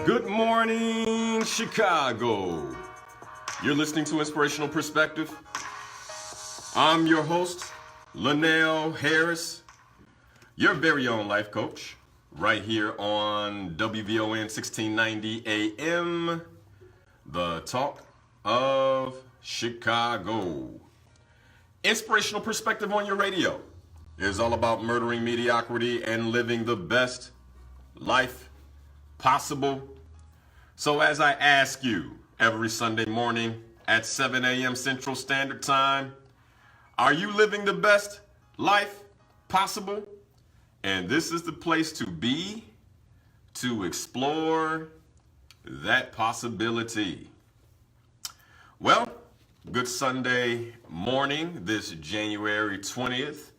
Good morning, Chicago. You're listening to Inspirational Perspective. I'm your host, Linal Harris, your very own life coach, right here on WVON 1690 AM, the talk of Chicago. Inspirational Perspective on your radio is all about murdering mediocrity and living the best life possible. So as I ask you every Sunday morning at 7 a.m. Central Standard Time, are you living the best life possible? And this is the place to be, to explore that possibility. Well, good Sunday morning, this January 20th,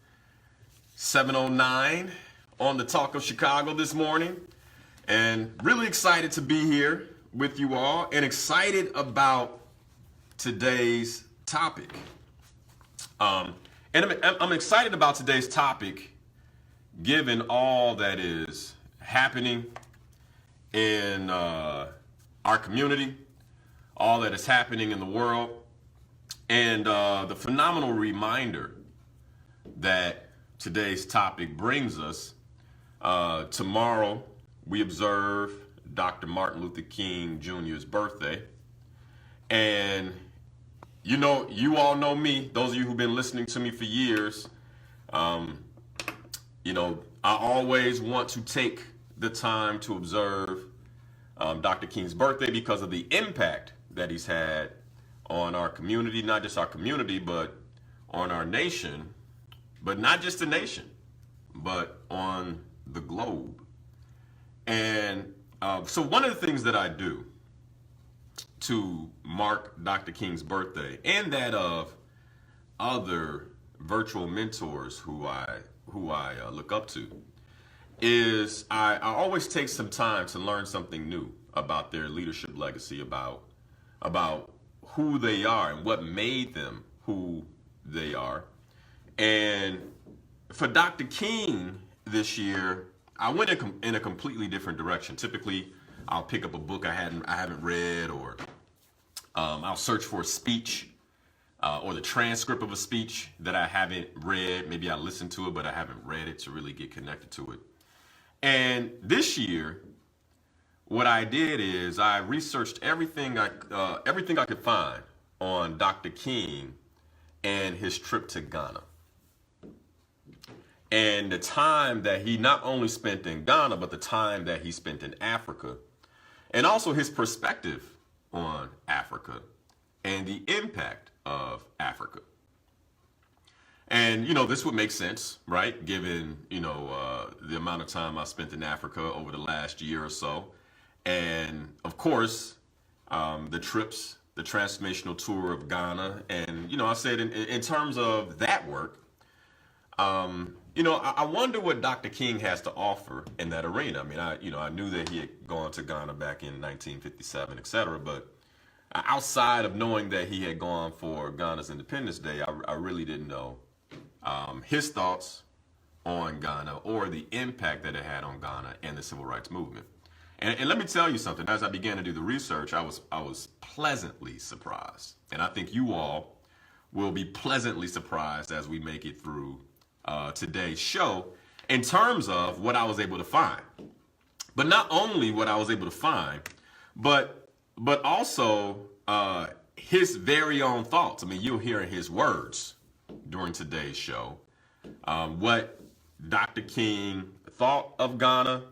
7:09 on the Talk of Chicago this morning. And really excited to be here with you all and excited about today's topic. And I'm excited about today's topic given all that is happening in our community, all that is happening in the world, and the phenomenal reminder that today's topic brings us. Tomorrow, we observe Dr. Martin Luther King Jr.'s birthday. And you know, you all know me, those of you who've been listening to me for years, you know, I always want to take the time to observe Dr. King's birthday because of the impact that he's had on our community, not just our community, but on our nation, but not just the nation, but on the globe. And so one of the things that I do to mark Dr. King's birthday and that of other virtual mentors who I look up to is I always take some time to learn something new about their leadership legacy, about who they are and what made them who they are. And for Dr. King this year, I went in a completely different direction. Typically, I'll pick up a book I haven't read, or I'll search for a speech or the transcript of a speech that I haven't read. Maybe I listened to it, but I haven't read it to really get connected to it. And this year, what I did is I researched everything I could find on Dr. King and his trip to Ghana. And the time that he not only spent in Ghana, but the time that he spent in Africa, and also his perspective on Africa and the impact of Africa. And, you know, this would make sense, right? Given, you know, the amount of time I spent in Africa over the last year or so. And of course, the trips, the transformational tour of Ghana. And, you know, I said in terms of that work, you know, I wonder what Dr. King has to offer in that arena. I mean, I knew that he had gone to Ghana back in 1957, et cetera, but outside of knowing that he had gone for Ghana's Independence Day, I really didn't know his thoughts on Ghana or the impact that it had on Ghana and the civil rights movement. And let me tell you something, as I began to do the research, I was pleasantly surprised. And I think you all will be pleasantly surprised as we make it through today's show in terms of what I was able to find. But not only what I was able to find, but also his very own thoughts. I mean, you'll hear his words during today's show, what Dr. King thought of Ghana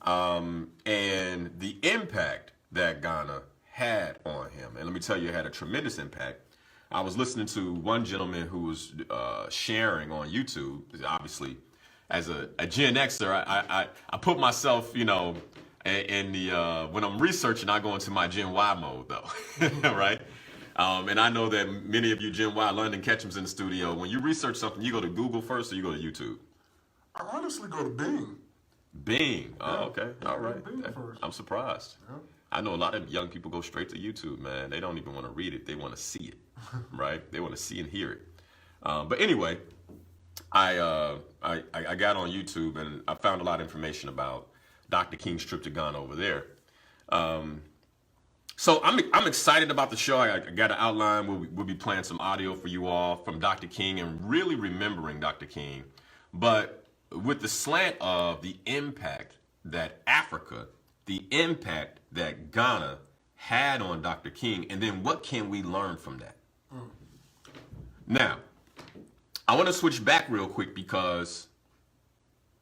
and the impact that Ghana had on him. And let me tell you, it had a tremendous impact. I was listening to one gentleman who was sharing on YouTube. Obviously, as a Gen Xer, I put myself, you know, in the when I'm researching, I go into my Gen Y mode though, right? And I know that many of you Gen Y, London Ketchum's in the studio. When you research something, you go to Google first, or you go to YouTube? I honestly go to Bing. Bing. Oh, Yeah. okay. All right. Bing first. I'm surprised. Yeah. I know a lot of young people go straight to YouTube, man. They don't even want to read it. They want to see it, right? They want to see and hear it. But anyway, I got on YouTube and I found a lot of information about Dr. King's trip to Ghana over there. So I'm excited about the show. I got an outline. We'll be playing some audio for you all from Dr. King and really remembering Dr. King, but with the slant of the impact that Africa, the impact that Ghana had on Dr. King, and then what can we learn from that? Now, I want to switch back real quick because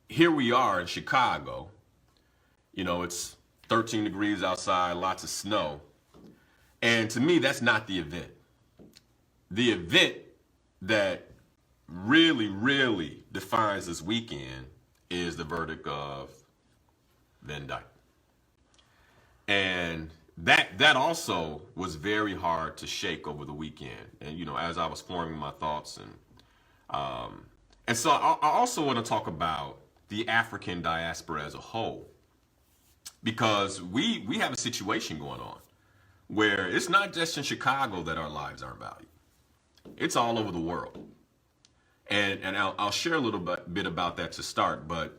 here we are in Chicago. You know, it's 13 degrees outside, lots of snow. And to me, that's not the event. The event that really defines this weekend is the verdict of Van Dyke. And that also was very hard to shake over the weekend. And, you know, as I was forming my thoughts and so I also want to talk about the African diaspora as a whole, because we have a situation going on where it's not just in Chicago that our lives aren't valued. It's all over the world. And I'll share a little bit about that to start. But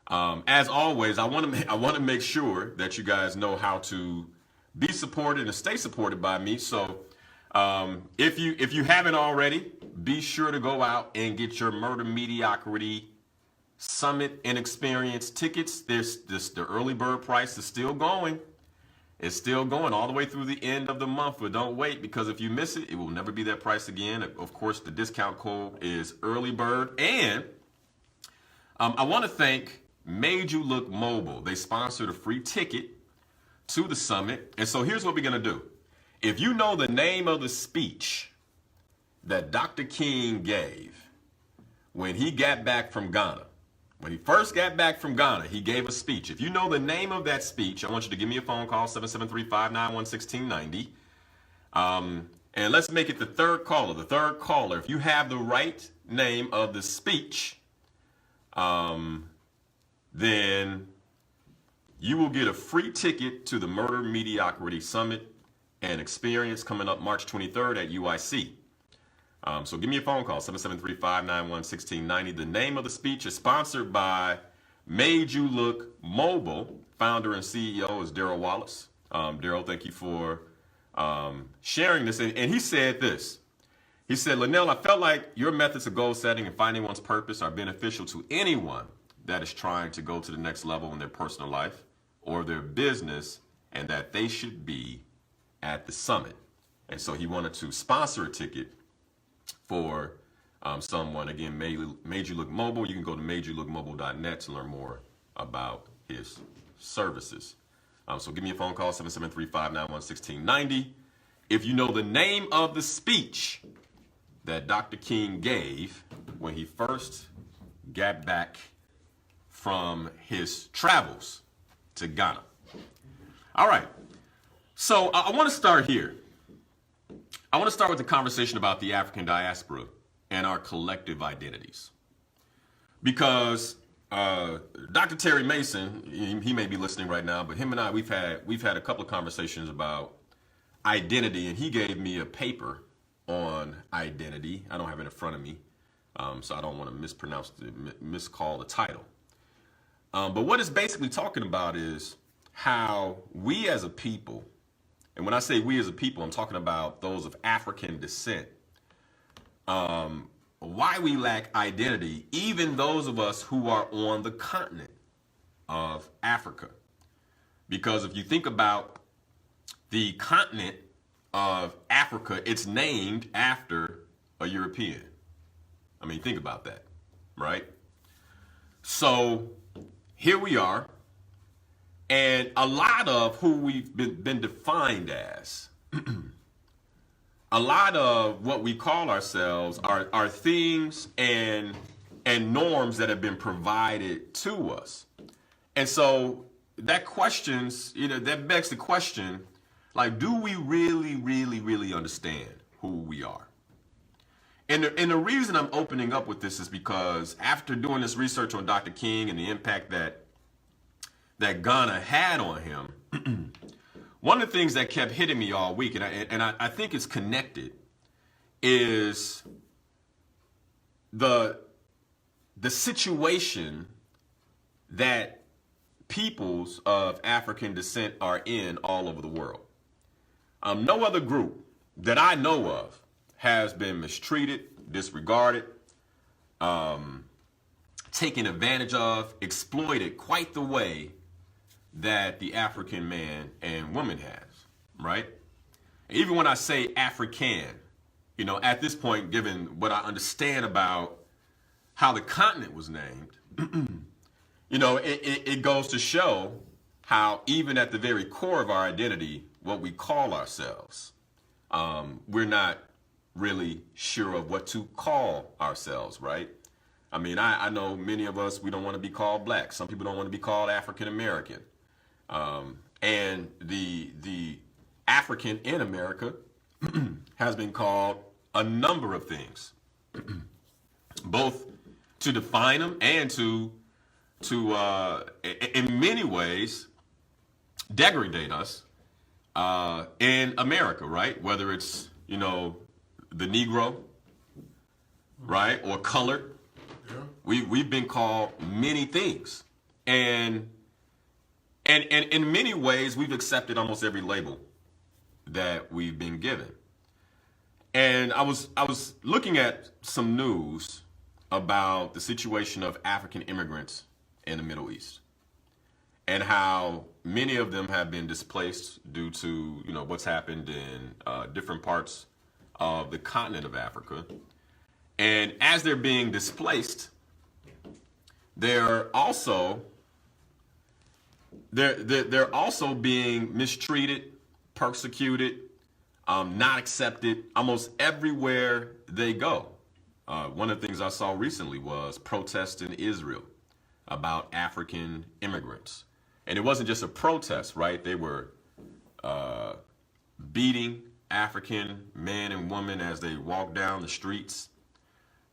as always, I want to make sure that you guys know how to be supported and stay supported by me. So if you haven't already, be sure to go out and get your Murder Mediocrity Summit and Experience tickets. The early bird price is still going. It's still going all the way through the end of the month, but don't wait, because if you miss it, it will never be that price again. Of course, the discount code is early bird. And I want to thank Made You Look Mobile. They sponsored a free ticket to the summit. And so here's what we're going to do. If you know the name of the speech that Dr. King gave when he got back from Ghana, when he first got back from Ghana, he gave a speech. If you know the name of that speech, I want you to give me a phone call, 773-591-1690. And let's make it the third caller. The third caller, if you have the right name of the speech, then you will get a free ticket to the Murder Mediocrity Summit and Experience coming up March 23rd at UIC. So give me a phone call, 773-591-1690. The name of the speech is sponsored by Made You Look Mobile. Founder and CEO is Daryl Wallace. Daryl, thank you for sharing this. And he said this. He said, Linal, I felt like your methods of goal setting and finding one's purpose are beneficial to anyone that is trying to go to the next level in their personal life or their business, and that they should be at the summit. And so he wanted to sponsor a ticket for someone. Again, Made You Look Mobile. You can go to madeyoulookmobile.net to learn more about his services. So give me a phone call, 773-591-1690. If you know the name of the speech that Dr. King gave when he first got back from his travels to Ghana. All right. So I want to start here. I want to start with the conversation about the African diaspora and our collective identities. Because Dr. Terry Mason, he may be listening right now, but him and I, we've had a couple of conversations about identity, and he gave me a paper on identity. I don't have it in front of me, so I don't want to miscall the title. But what it's basically talking about is how we as a people, and when I say we as a people, I'm talking about those of African descent, why we lack identity, even those of us who are on the continent of Africa. Because if you think about the continent of Africa, it's named after a European. I mean, think about that, right? So here we are, and a lot of who we've been defined as, a lot of what we call ourselves are things and norms that have been provided to us. And so that that begs the question, like, do we really understand who we are? And the reason I'm opening up with this is because after doing this research on Dr. King and the impact that Ghana had on him, one of the things that kept hitting me all week, and I think it's connected, is the situation that peoples of African descent are in all over the world. No other group that I know of has been mistreated, disregarded, taken advantage of, exploited quite the way that the African man and woman has, right? Even when I say African, at this point, given what I understand about how the continent was named, it goes to show how even at the very core of our identity, what we call ourselves, we're not really sure of what to call ourselves, right? I mean, I know many of us, we don't want to be called black. Some people don't want to be called African American. And the African in America has been called a number of things, both to define them and to in many ways degrade us in America, right? Whether it's the Negro, right, or colored. Yeah. We've been called many things, and in many ways we've accepted almost every label that we've been given. And I was looking at some news about the situation of African immigrants in the Middle East and how many of them have been displaced due to what's happened in different parts of the continent of Africa. And as they're being displaced, they're also being mistreated, persecuted, not accepted almost everywhere they go. One of the things I saw recently was protests in Israel about African immigrants. And it wasn't just a protest, right? They were beating African men and women as they walked down the streets.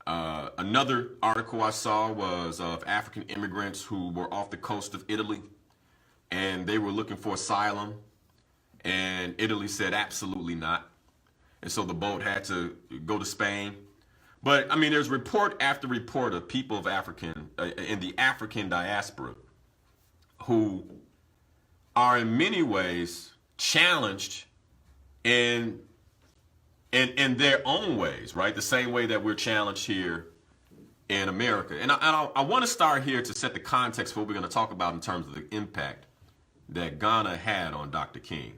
Another article I saw was of African immigrants who were off the coast of Italy, and they were looking for asylum, and Italy said absolutely not. And so the boat had to go to Spain. But I mean, there's report after report of people of in the African diaspora who are in many ways challenged in their own ways, right? The same way that we're challenged here in America. And I want to start here to set the context for what we're going to talk about in terms of the impact that Ghana had on Dr. King.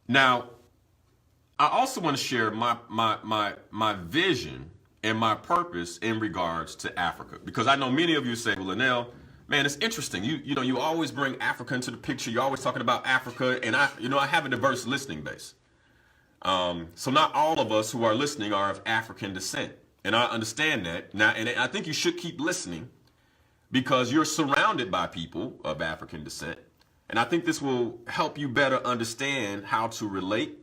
Now, I also want to share my vision and my purpose in regards to Africa, because I know many of you say, well, Linal, man, it's interesting. You always bring Africa into the picture. You're always talking about Africa, and I have a diverse listening base. So not all of us who are listening are of African descent, and I understand that now, and I think you should keep listening because you're surrounded by people of African descent, and I think this will help you better understand how to relate,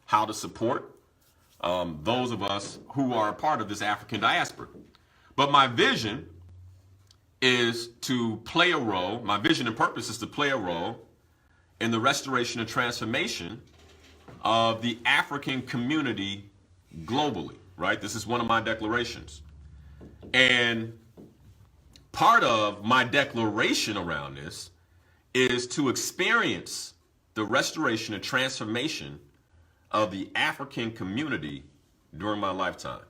how to support those of us who are a part of this African diaspora. But my vision is to play a role. My vision and purpose is to play a role in the restoration and transformation of the African community globally, right? This is one of my declarations. And part of my declaration around this is to experience the restoration and transformation of the African community during my lifetime.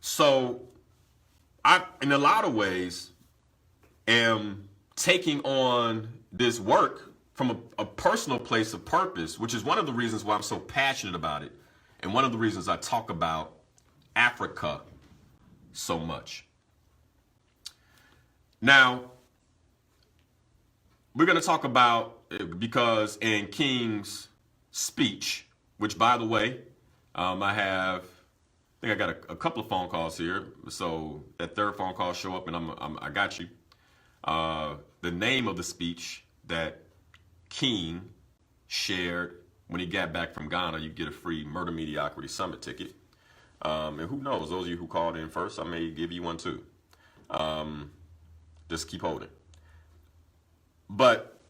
So I, in a lot of ways, am taking on this work from a personal place of purpose, which is one of the reasons why I'm so passionate about it, and one of the reasons I talk about Africa so much. Think we're going to talk about, because in King's speech, which, by the way, I think I got a couple of phone calls here. So that third phone call show up, and I got you. The name of the speech that King shared when he got back from Ghana, you get a free Murder Mediocrity Summit ticket. And who knows, those of you who called in first, I may give you one too. Just keep holding. But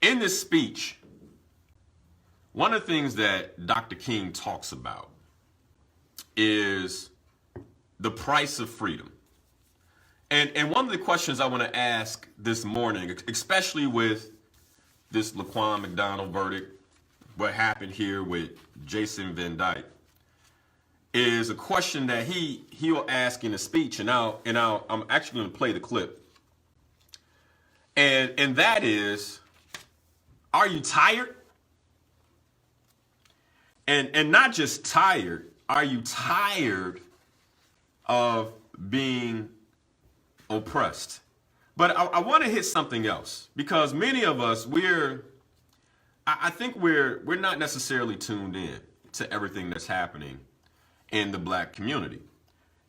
in this speech, one of the things that Dr. King talks about is the price of freedom. And one of the questions I want to ask this morning, especially with this Laquan McDonald verdict, what happened here with Jason Van Dyke, is a question that he'll ask in a speech, and I'm actually going to play the clip, and that is, are you tired? And not just tired, are you tired of being oppressed? But I want to hit something else, because many of us, I think we're not necessarily tuned in to everything that's happening in the black community.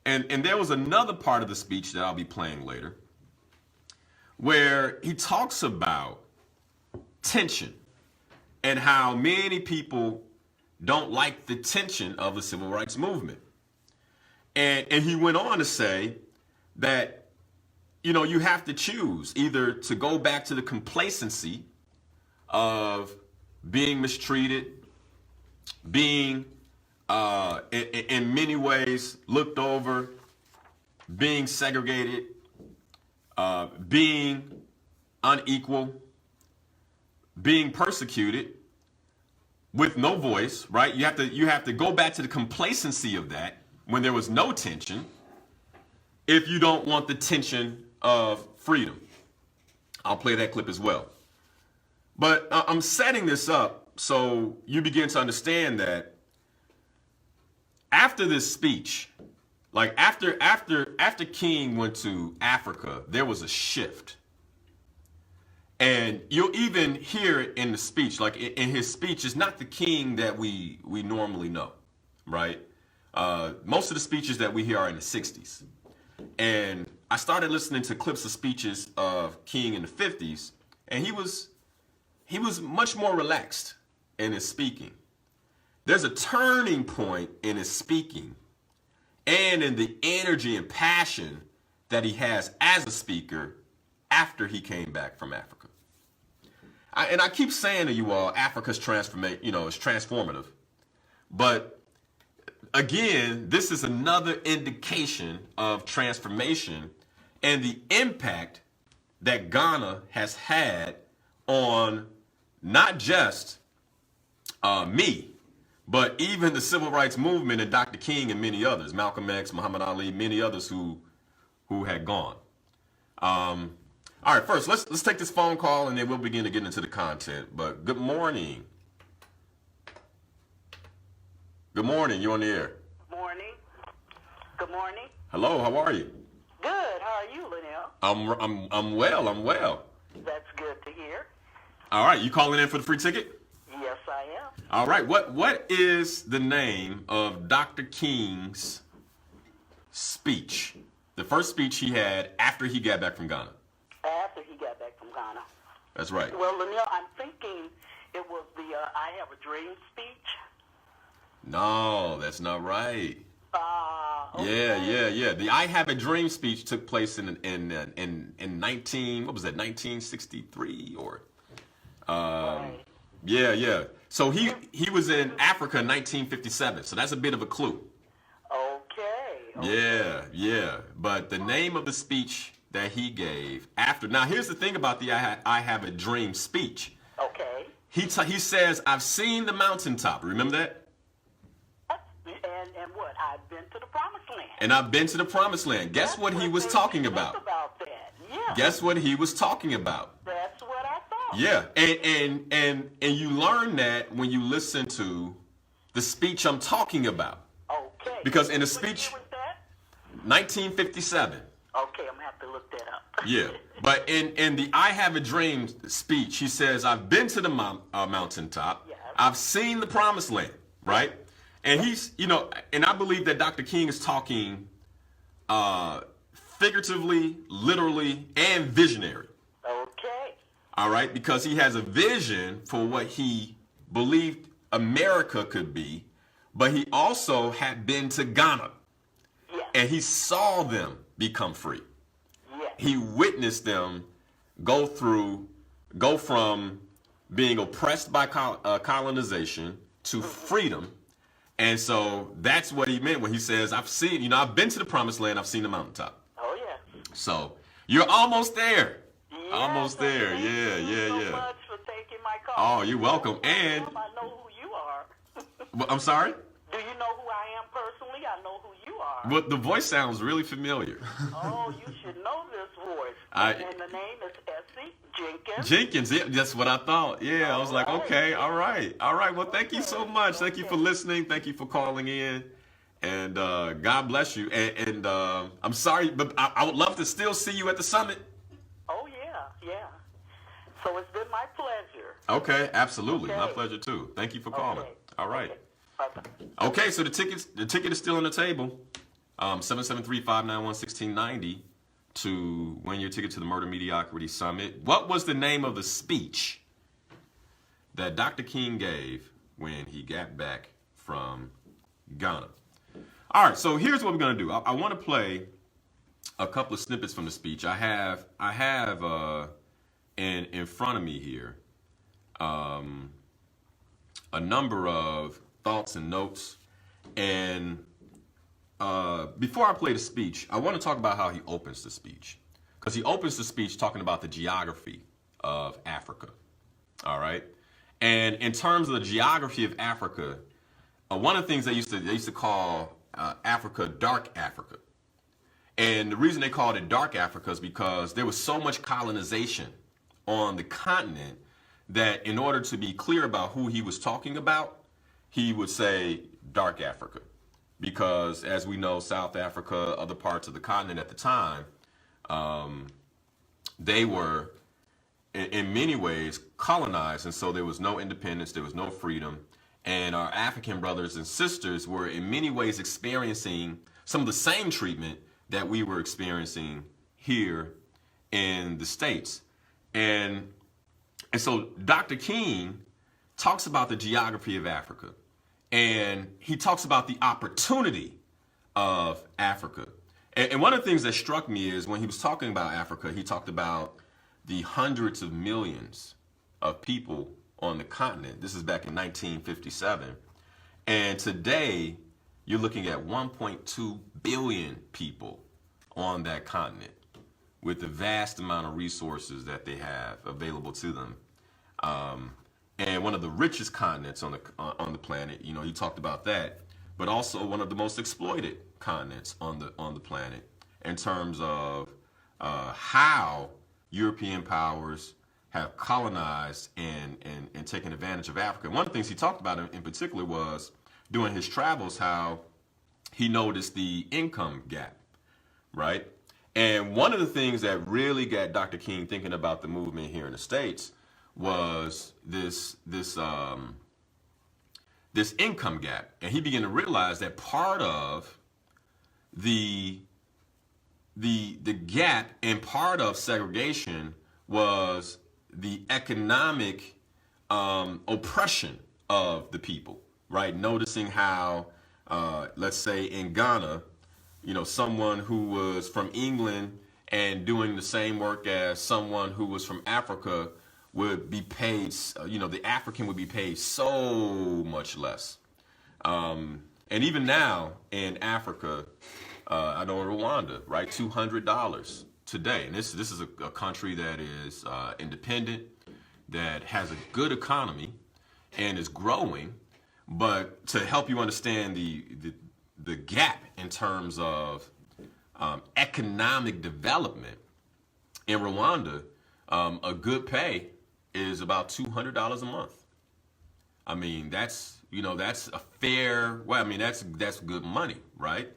And there was another part of the speech that I'll be playing later where he talks about tension and how many people don't like the tension of the civil rights movement. And he went on to say that, you have to choose either to go back to the complacency of being mistreated, being in many ways looked over, being segregated, being unequal, being persecuted with no voice, right? You have to go back to the complacency of that when there was no tension, if you don't want the tension of freedom. I'll play that clip as well. But I'm setting this up so you begin to understand that after this speech, like after King went to Africa, there was a shift. And you'll even hear it in the speech. Like in his speech, it's not the King that we normally know, right? Most of the speeches that we hear are in the 60s. And I started listening to clips of speeches of King in the 50s, and he was much more relaxed in his speaking. There's a turning point in his speaking and in the energy and passion that he has as a speaker after he came back from Africa. And I keep saying to you all, Africa's is transformative. But again, this is another indication of transformation and the impact that Ghana has had on not just me, but even the civil rights movement and Dr. King and many others, Malcolm X, Muhammad Ali, many others who had gone. All right, first, let's take this phone call and then we'll begin to get into the content. But good morning. Good morning, you're on the air. Morning. Good morning. Hello, how are you? Good. How are you, Linal? I'm well. That's good to hear. All right, you calling in for the free ticket? Yes, I am. All right, what is the name of Dr. King's speech? The first speech he had after he got back from Ghana. After he got back from Ghana. That's right. Well, Linal, I'm thinking it was the I Have a Dream speech. No, that's not right. Okay. Yeah. The I Have a Dream speech took place in 1963 or Right. Yeah. So he was in Africa in 1957. So that's a bit of a clue. Okay. Yeah. But the name of the speech that he gave after. Now here's the thing about the I Have a Dream speech. Okay. He says, "I've seen the mountaintop." Remember that? And what? I've been to the promised land. And I've been to the promised land. Guess what he was talking about? About that. Yeah. Guess what he was talking about? That's what I thought. Yeah, and you learn that when you listen to the speech I'm talking about. Okay. Because in the What year speech, was that? 1957. Okay, I'm gonna have to look that up. Yeah, but in the I Have a Dream speech, he says, "I've been to the mountaintop. Yes. I've seen the promised land," right? And he's, and I believe that Dr. King is talking figuratively, literally, and visionary. Okay. All right, because he has a vision for what he believed America could be, but he also had been to Ghana, Yes. and he saw them become free. Yes. He witnessed them go from being oppressed by colonization to freedom. And so that's what he meant when he says, I've been to the promised land, I've seen the mountaintop. Oh, yeah. So you're almost there. Yes, Almost there. Thank Yeah, you yeah, so yeah. much for taking my call. Oh, you're welcome. And I know who you are. well, I'm sorry? Do you know who I am personally? I know who you are. Well, the voice sounds really familiar. Oh, you should know this voice. I- And the name is Essie Jenkins. Jenkins, yeah, that's what I thought. Yeah, I was like, okay, all right. All right. Well, thank you so much. Thank you for listening. Thank you for calling in. And God bless you. And I'm sorry, but I would love to still see you at the summit. Oh, yeah, yeah. So it's been my pleasure. Okay, absolutely. My Okay. pleasure too. Thank you for calling. Okay. All right. Okay. Bye-bye. Okay, so the ticket is still on the table. 773-591-1690 to win your ticket to the Murder Mediocrity Summit. What was the name of the speech that Dr. King gave when he got back from Ghana? All right, so here's what we're gonna do. I want to play a couple of snippets from the speech. I have in front of me here a number of thoughts and notes. And before I play the speech, I want to talk about how he opens the speech, because he opens the speech talking about the geography of Africa. All right, and in terms of the geography of Africa, one of the things they used to call Africa dark Africa. And the reason they called it dark Africa is because there was so much colonization on the continent that in order to be clear about who he was talking about, he would say dark Africa. Because as we know, South Africa, other parts of the continent at the time, they were in many ways colonized. And so there was no independence, there was no freedom. And our African brothers and sisters were in many ways experiencing some of the same treatment that we were experiencing here in the States. And so Dr. King talks about the geography of Africa, and he talks about the opportunity of Africa. And one of the things that struck me is when he was talking about Africa, he talked about the hundreds of millions of people on the continent. This is back in 1957. And today, you're looking at 1.2 billion people on that continent with the vast amount of resources that they have available to them. And one of the richest continents on the planet, you know, he talked about that, but also one of the most exploited continents on the planet in terms of how European powers have colonized and taken advantage of Africa. One of the things he talked about in particular was during his travels, how he noticed the income gap, right? And one of the things that really got Dr. King thinking about the movement here in the States was this income gap. And he began to realize that part of the gap and part of segregation was the economic oppression of the people, right? Noticing how, let's say in Ghana, you know, someone who was from England and doing the same work as someone who was from Africa would be paid, you know, the African would be paid so much less. And even now in Africa, I know in Rwanda, right, $200 today. And this is a country that is independent, that has a good economy and is growing. But to help you understand the gap in terms of economic development, in Rwanda, a good pay is about $200 a month. I mean, that's a fair, well, I mean, that's good money, right?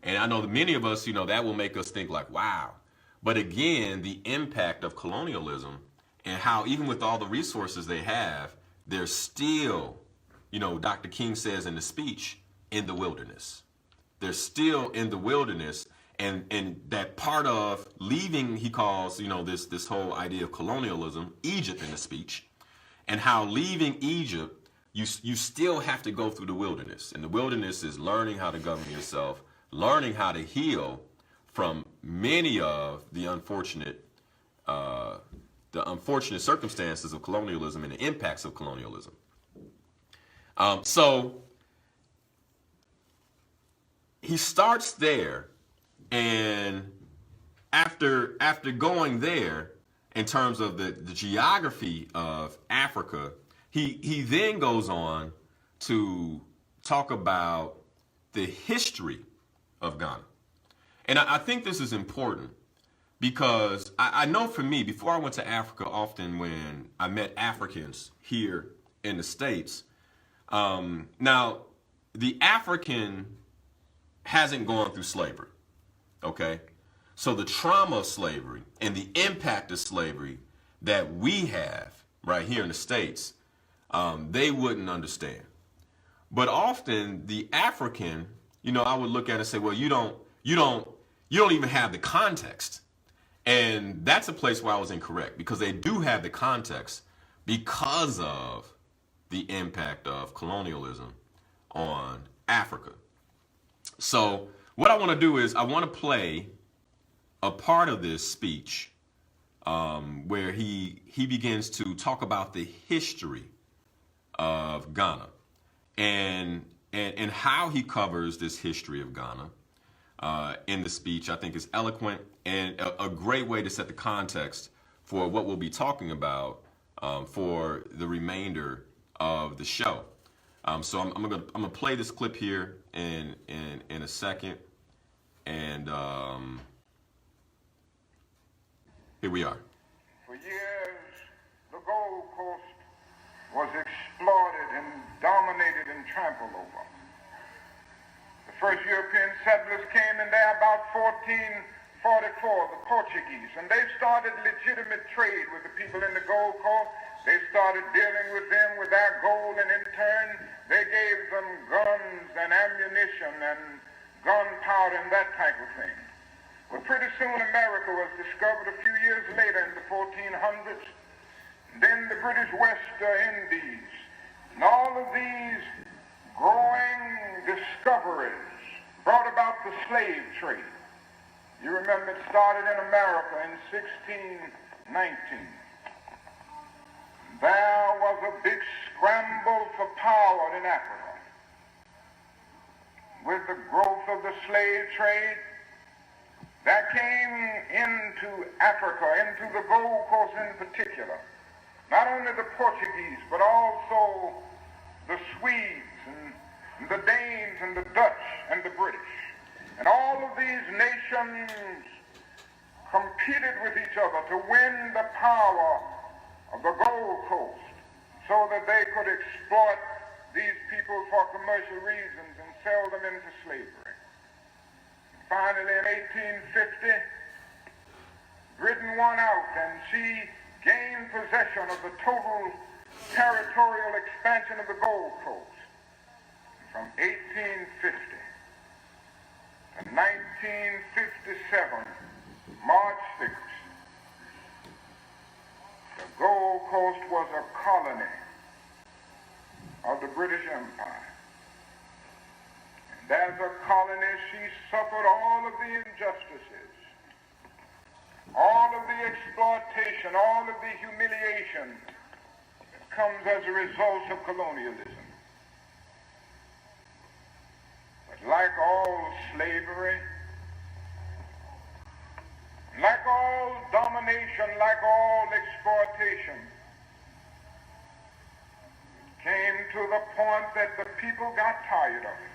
And I know that many of us, you know, that will make us think like, wow. But again, the impact of colonialism and how even with all the resources they have, they're still, you know, Dr. King says in the speech, in the wilderness. They're still in the wilderness. And that part of leaving, he calls, you know, this whole idea of colonialism, Egypt in the speech, and how leaving Egypt, you still have to go through the wilderness. And the wilderness is learning how to govern yourself, learning how to heal from many of the unfortunate circumstances of colonialism and the impacts of colonialism. So he starts there, and after going there, in terms of the geography of Africa, he then goes on to talk about the history of Ghana. And I think this is important because I know for me, before I went to Africa, often when I met Africans here in the States, now the African hasn't gone through slavery, okay? So the trauma of slavery and the impact of slavery that we have right here in the States, they wouldn't understand. But often the African, I would look at it and say, well, you don't even have the context. And that's a place where I was incorrect, because they do have the context because of the impact of colonialism on Africa. So what I want to do is I want to play a part of this speech where he begins to talk about the history of Ghana and how he covers this history of Ghana in the speech. I think is eloquent and a great way to set the context for what we'll be talking about for the remainder of the show. So I'm gonna play this clip here in a second, and here we are. For years, the Gold Coast was exploited and dominated and trampled over. The first European settlers came in there about 1444, the Portuguese, and they started legitimate trade with the people in the Gold Coast. They started dealing with them with their gold, and in turn, they gave them guns and ammunition and gunpowder and that type of thing. But pretty soon America was discovered a few years later in the 1400s. Then the British West Indies. And all of these growing discoveries brought about the slave trade. You remember it started in America in 1619. There was a big scramble for power in Africa. With the growth of the slave trade, that came into Africa, into the Gold Coast in particular, not only the Portuguese, but also the Swedes and the Danes and the Dutch and the British. And all of these nations competed with each other to win the power of the Gold Coast so that they could exploit these people for commercial reasons and sell them into slavery. Finally, in 1850, Britain won out, and she gained possession of the total territorial expansion of the Gold Coast. From 1850 to 1957, March 6th, the Gold Coast was a colony of the British Empire. As a colony, she suffered all of the injustices, all of the exploitation, all of the humiliation that comes as a result of colonialism. But like all slavery, like all domination, like all exploitation, it came to the point that the people got tired of it.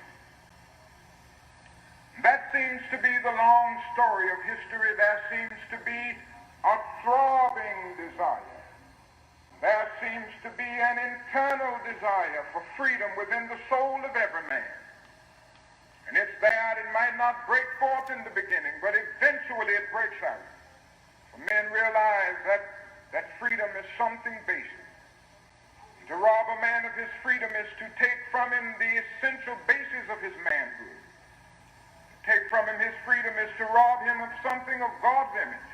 That seems to be the long story of history. There seems to be a throbbing desire. There seems to be an internal desire for freedom within the soul of every man. And it's there. It might not break forth in the beginning, but eventually it breaks out. For men realize that freedom is something basic. To rob a man of his freedom is to take from him the essential basis of his manhood. Take from him his freedom is to rob him of something of God's image.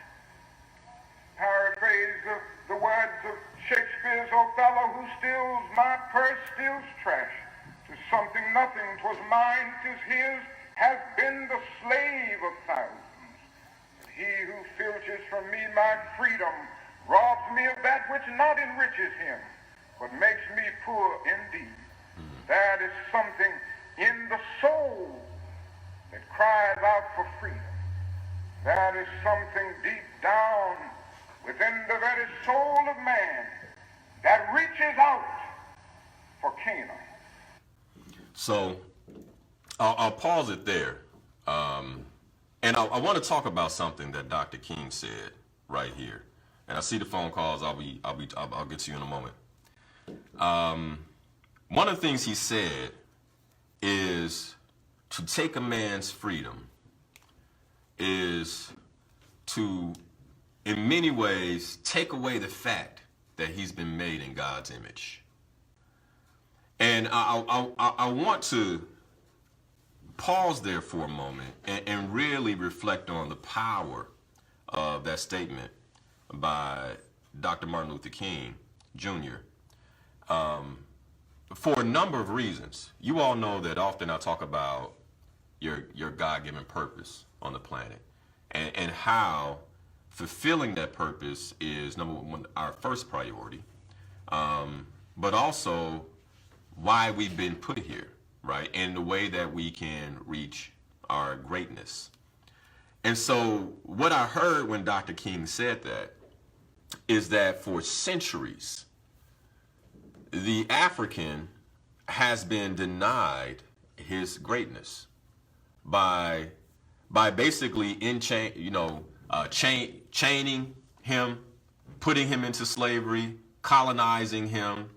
Paraphrase of the words of Shakespeare's Othello, who steals my purse steals trash. To something nothing, 'twas mine, 'tis his, has been the slave of thousands. But he who filches from me my freedom robs me of that which not enriches him, but makes me poor indeed. That is something in the soul that cries out for freedom. there is something deep down within the very soul of man that reaches out for Canaan. So I'll pause it there. And I want to talk about something that Dr. King said right here. And I see the phone calls. I'll get to you in a moment. One of the things he said is to take a man's freedom is to, in many ways, take away the fact that he's been made in God's image. And I want to pause there for a moment and really reflect on the power of that statement by Dr. Martin Luther King Jr. For a number of reasons. You all know that often I talk about your God-given purpose on the planet and how fulfilling that purpose is, number one, our first priority, but also why we've been put here, right? And the way that we can reach our greatness. And so what I heard when Dr. King said that is that for centuries, the African has been denied his greatness by basically chaining him, putting him into slavery, colonizing him.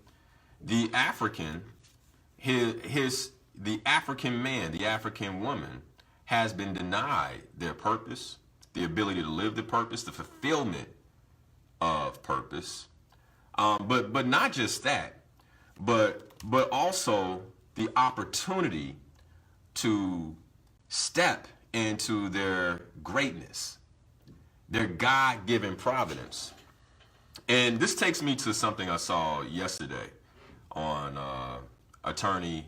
The African, the African man, the African woman has been denied their purpose, the ability to live the purpose, the fulfillment of purpose. But not just that, but also the opportunity to step into their greatness, their God-given providence. And this takes me to something I saw yesterday on attorney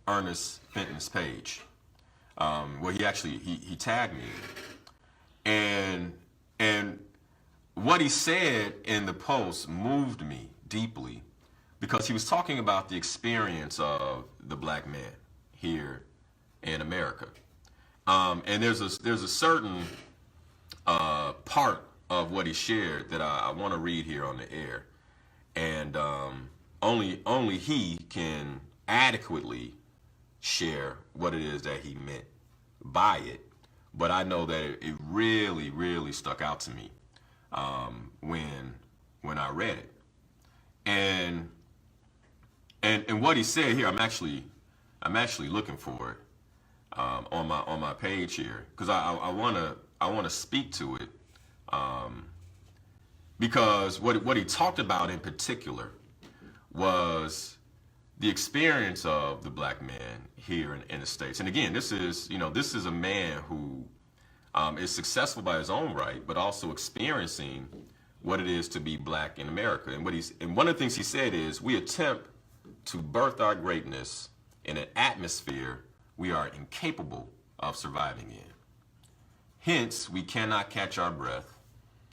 Ernest Fenton's page, where he tagged me, and what he said in the post moved me deeply because he was talking about the experience of the black man here in America, and there's a certain part of what he shared that I want to read here on the air, and only he can adequately share what it is that he meant by it. But I know that it really, really stuck out to me when I read it. And what he said here, I'm actually looking for it on my page here because I wanna speak to it because what he talked about in particular was the experience of the black man here in the States. And again, this is a man who is successful by his own right, but also experiencing what it is to be black in America. And one of the things he said is, we attempt to birth our greatness in an atmosphere we are incapable of surviving in. Hence, we cannot catch our breath.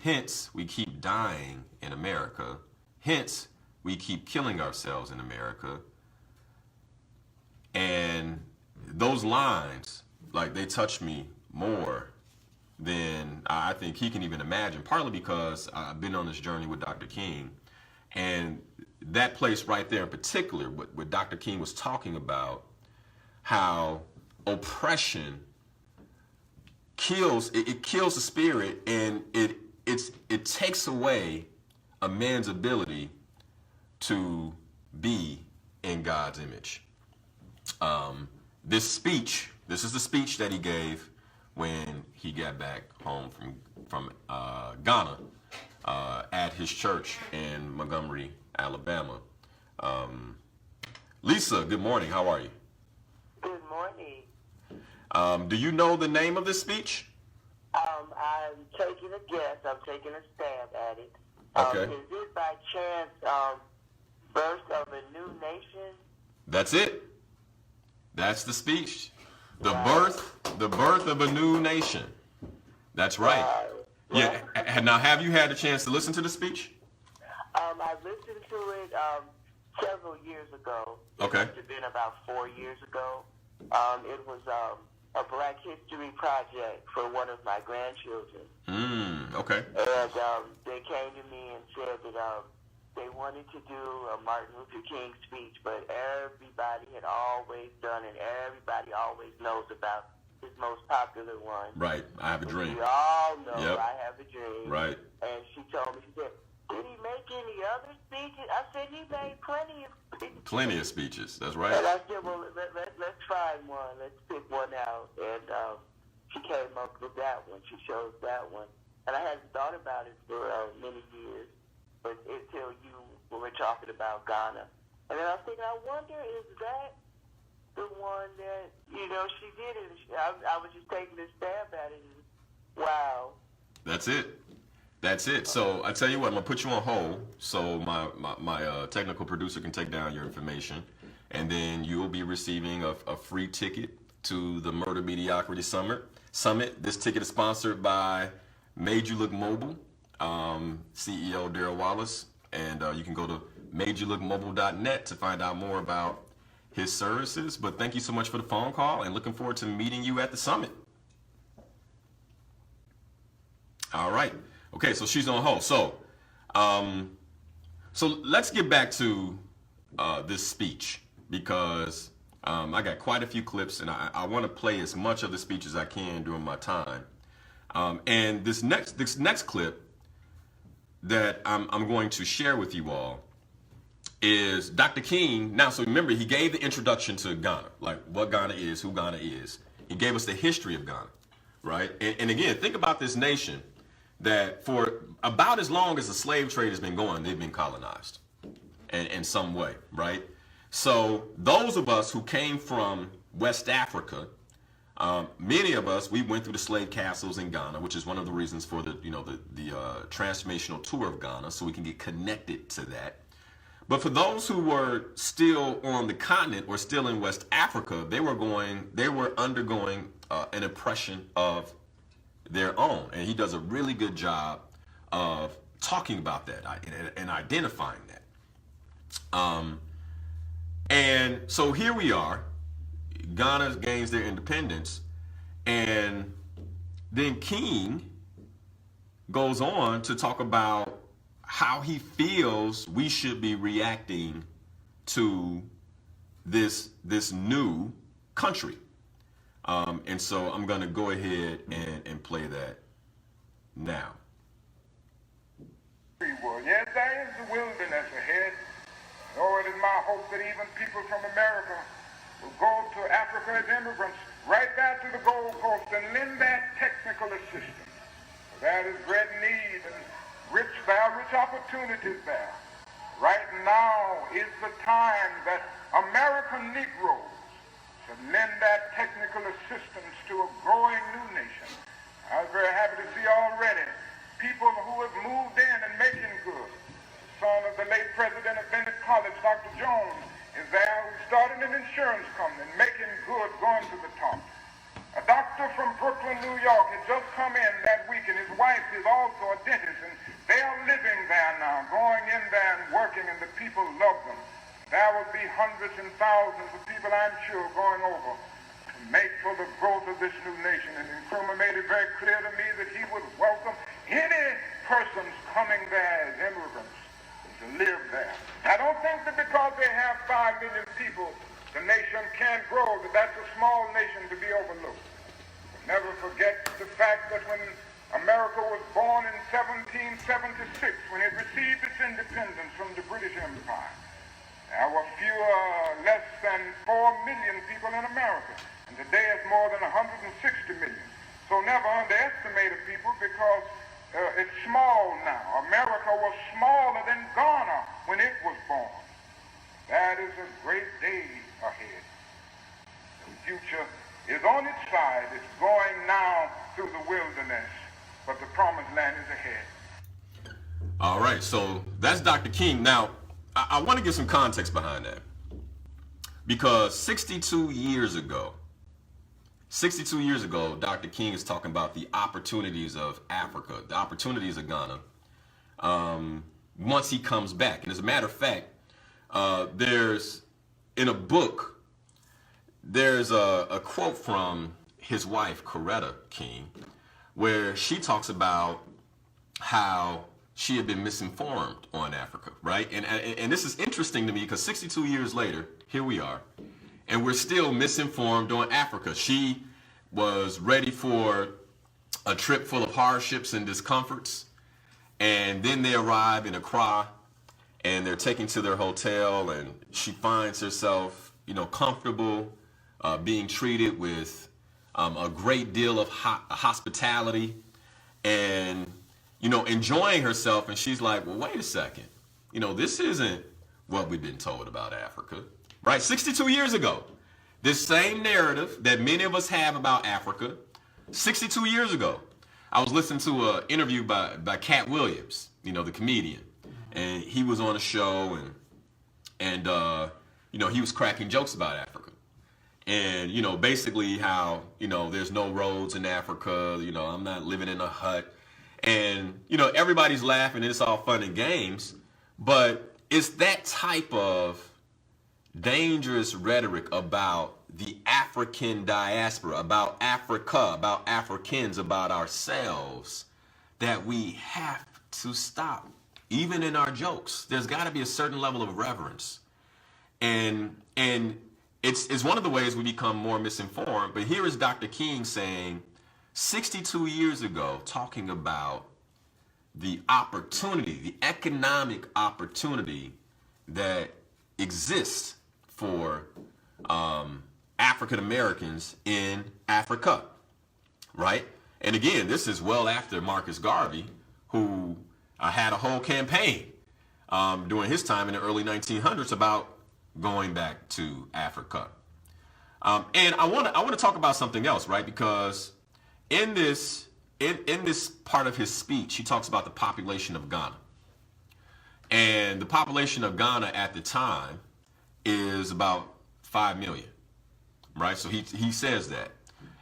Hence, we keep dying in America. Hence, we keep killing ourselves in America. And those lines, like, they touch me more than I think he can even imagine, partly because I've been on this journey with Dr. King. And that place right there in particular, what Dr. King was talking about, how oppression kills the spirit, and it takes away a man's ability to be in God's image. This is the speech that he gave when he got back home from Ghana at his church in Montgomery, Alabama. Lisa, good morning. How are you? Good morning. Do you know the name of this speech? I'm taking a guess. I'm taking a stab at it. Okay. Is it by chance Birth of a New Nation? That's it. That's the speech. The Wow. birth of a new nation. That's right. Yeah. Now, have you had a chance to listen to the speech? I listened to it several years ago. Okay. It must have been about 4 years ago. It was a Black History project for one of my grandchildren. Okay. And they came to me and said that they wanted to do a Martin Luther King speech, but everybody had always done, and everybody always knows about his most popular one. Right. I Have a Dream. We all know Yep. I Have a Dream. Right. And she told me, she said, did he make any other speeches? I said, he made plenty of speeches. Plenty of speeches. That's right. And I said, well, let's find one. Let's pick one out. And she came up with that one. She chose that one. And I hadn't thought about it for many years, but until you were talking about Ghana. And then I was thinking, I wonder, is that the one that, she did it? I was just taking a stab at it. And, wow. That's it. That's it. So I tell you what, I'm gonna put you on hold so my technical producer can take down your information, and then you will be receiving a free ticket to the Murder Mediocrity Summit. This ticket is sponsored by Made You Look Mobile, CEO Daryl Wallace, and you can go to madeyoulookmobile.net to find out more about his services. But thank you so much for the phone call, and looking forward to meeting you at the summit. All right. Okay, so she's on hold. So let's get back to this speech, because I got quite a few clips, and I want to play as much of the speech as I can during my time. And this next clip that I'm going to share with you all is Dr. King. Now, so remember, he gave the introduction to Ghana, like what Ghana is, who Ghana is. He gave us the history of Ghana, right? And again, think about this nation that for about as long as the slave trade has been going, they've been colonized in some way, right? So those of us who came from West Africa, many of us, we went through the slave castles in Ghana, which is one of the reasons for the transformational tour of Ghana, so we can get connected to that. But for those who were still on the continent or still in West Africa, they were undergoing an oppression of their own. And he does a really good job of talking about that and identifying that. And so here we are. Ghana gains their independence, and then King goes on to talk about how he feels we should be reacting to this new country. And so I'm going to go ahead and play that now. Yes, there is a wilderness ahead. Oh, it is my hope that even people from America will go to Africa as immigrants, right back to the Gold Coast, and lend that technical assistance. There is great need and rich opportunities there. Right now is the time that American Negroes should lend that technical assistance to a growing new nation. I was very happy to see already people who have moved in and making good. The son of the late president of Bennett College, Dr. Jones, is there, who started an insurance company, making good, going to the top. A doctor from Brooklyn, New York, had just come in that week, and his wife is also a dentist, and they are living there now, going in there and working, and the people love them. There will be hundreds and thousands of people, I'm sure, going over to make for the growth of this new nation. And Nkrumah made it very clear to me that he would welcome any persons coming there as immigrants to live there. I don't think that because they have 5 million people, the nation can't grow, that that's a small nation to be overlooked. But never forget the fact that when America was born in 1776, when it received its independence from the British Empire, there were less than 4 million people in America. And today it's more than 160 million. So never underestimate a people, because it's small now. America was smaller than Ghana when it was born. That is a great day ahead. The future is on its side. It's going now through the wilderness, but the promised land is ahead. All right, so that's Dr. King. Now, I want to get some context behind that, because 62 years ago, Dr. King is talking about the opportunities of Africa, the opportunities of Ghana, once he comes back. And as a matter of fact, there's, in a book, there's a quote from his wife, Coretta King, where she talks about how she had been misinformed on Africa, right? And this is interesting to me because 62 years later, here we are, and we're still misinformed on Africa. She was ready for a trip full of hardships and discomforts, and then they arrive in Accra, and they're taken to their hotel, and she finds herself, comfortable, being treated with a great deal of hospitality, and enjoying herself. And she's like, well, wait a second, this isn't what we've been told about Africa, right? 62 years ago, this same narrative that many of us have about Africa, 62 years ago, I was listening to an interview by Cat Williams, the comedian, and he was on a show, and he was cracking jokes about Africa, and basically how there's no roads in Africa, I'm not living in a hut, and everybody's laughing, and it's all fun and games, but it's that type of dangerous rhetoric about the African diaspora, about Africa, about Africans, about ourselves, that we have to stop. Even in our jokes, there's got to be a certain level of reverence, and it's one of the ways we become more misinformed. But here is Dr. King saying, 62 years ago, talking about the opportunity, the economic opportunity that exists for African Americans in Africa, right? And again, this is well after Marcus Garvey, who had a whole campaign during his time in the early 1900s about going back to Africa. And I want to talk about something else, right? Because in this part of his speech, he talks about the population of Ghana. And the population of Ghana at the time is about 5 million, right? So he says that.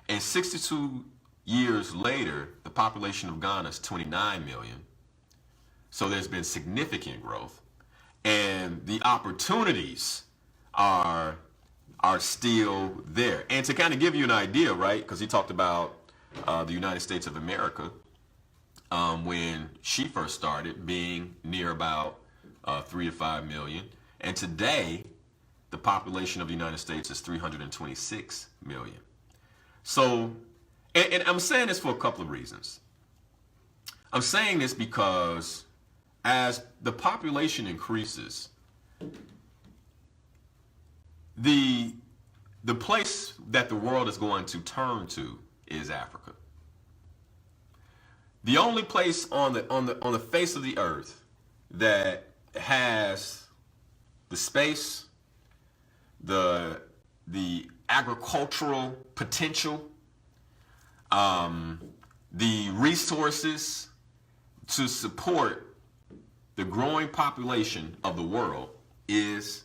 And 62 years later, the population of Ghana is 29 million. So there's been significant growth. And the opportunities are still there. And to kind of give you an idea, right, because he talked about the United States of America when she first started being near about 3 to 5 million. And today, the population of the United States is 326 million. So, and I'm saying this for a couple of reasons. I'm saying this because as the population increases, the place that the world is going to turn to is Africa. The only place on the face of the earth that has the space, the agricultural potential, the resources to support the growing population of the world is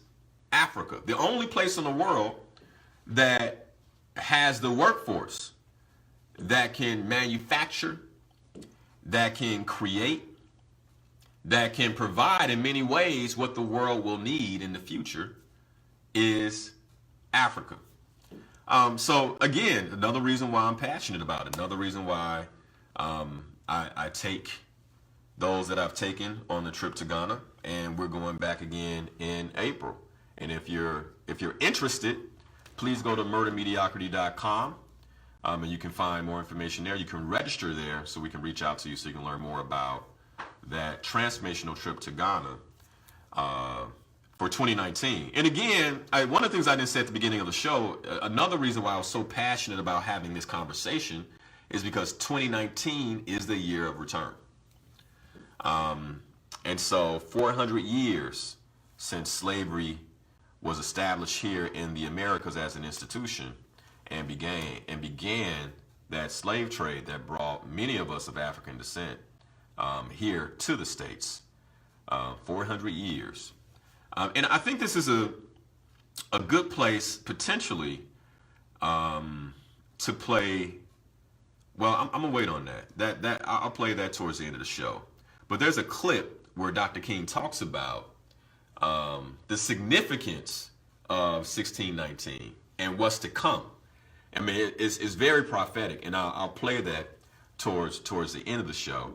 Africa. The only place in the world that has the workforce that can manufacture, that can create, that can provide in many ways what the world will need in the future is Africa. So again, another reason why I'm passionate about it, another reason why I take those that I've taken on the trip to Ghana, and we're going back again in April. And if you're interested, please go to murdermediocrity.com, and you can find more information there. You can register there so we can reach out to you so you can learn more about that transformational trip to Ghana for 2019. And again, one of the things I didn't say at the beginning of the show, another reason why I was so passionate about having this conversation is because 2019 is the year of return. And so 400 years since slavery was established here in the Americas as an institution and began that slave trade that brought many of us of African descent here to the States. 400 years. And I think this is a good place potentially to play. Well, I'm gonna wait on that. That I'll play that towards the end of the show. But there's a clip where Dr. King talks about the significance of 1619 and what's to come. I mean, it's very prophetic, and I'll play that towards the end of the show.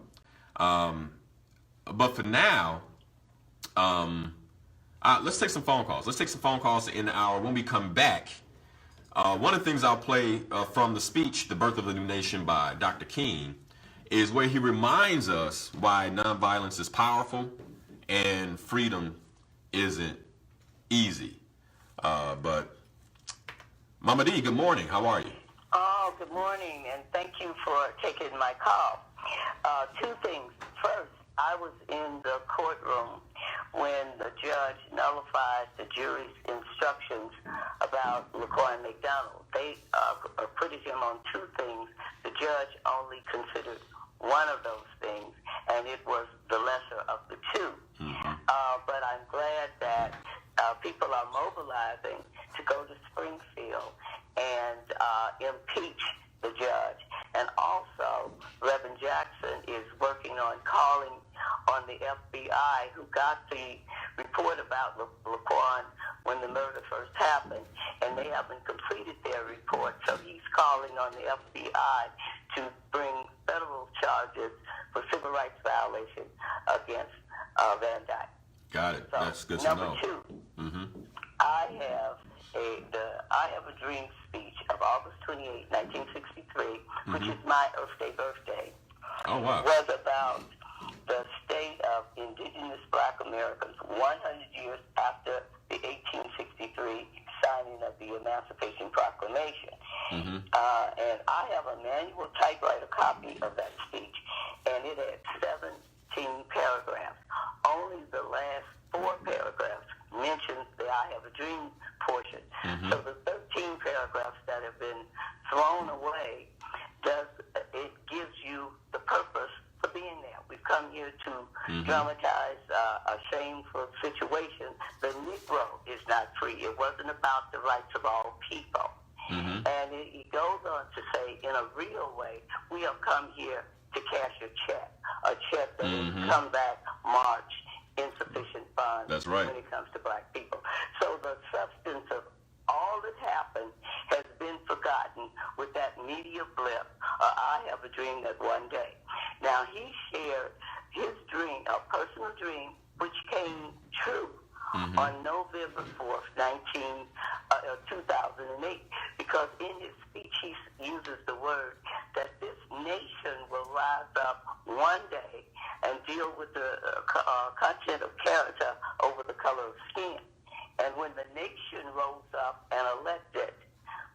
But for now, let's take some phone calls. Let's take some phone calls in the hour. When we come back, one of the things I'll play from the speech, The Birth of the New Nation by Dr. King, is where he reminds us why nonviolence is powerful and freedom isn't easy. But Mama D, good morning. How are you? Oh, good morning, and thank you for taking my call. Two things. First, I was in the courtroom when the judge nullified the jury's instructions about Laquan McDonald. They acquitted him on two things. The judge only considered one of those things, and it was the lesser of the two. But I'm glad that people are mobilizing to go to Springfield and impeach the judge. And also, Reverend Jackson is working on calling on the FBI, who got the report about Laquan when the murder first happened, and they haven't completed their report, so he's calling on the FBI to bring federal charges for civil rights violation against Van Dyke. Got it. So, That's good to know. Number two, I have a dream speech of August 28, 1963, which is my Earth Day birthday. Oh, wow. Was about the state of indigenous black Americans 100 years after the 1863 signing of the Emancipation Proclamation. And I have a manual typewriter copy of that speech, and it had 17 paragraphs. Only the last 4 paragraphs mentions the I Have a Dream portion. So the 13 paragraphs that have been thrown away, it gives you the purpose for being there. We've come here to dramatize a shameful situation. The Negro is not free. It wasn't about the rights of all people. And it goes on to say, in a real way, we have come here to cash a check that has come back March insufficient funds. That's right. When it comes to black people. So the substance of all that happened has been forgotten with that media blip. I have a dream that one day. Now, he shared his dream, a personal dream, which came true on November 4th, 2008, because in his speech he uses the word that this nation will rise up one day and deal with the content of character over the color of skin. And when the nation rose up and elected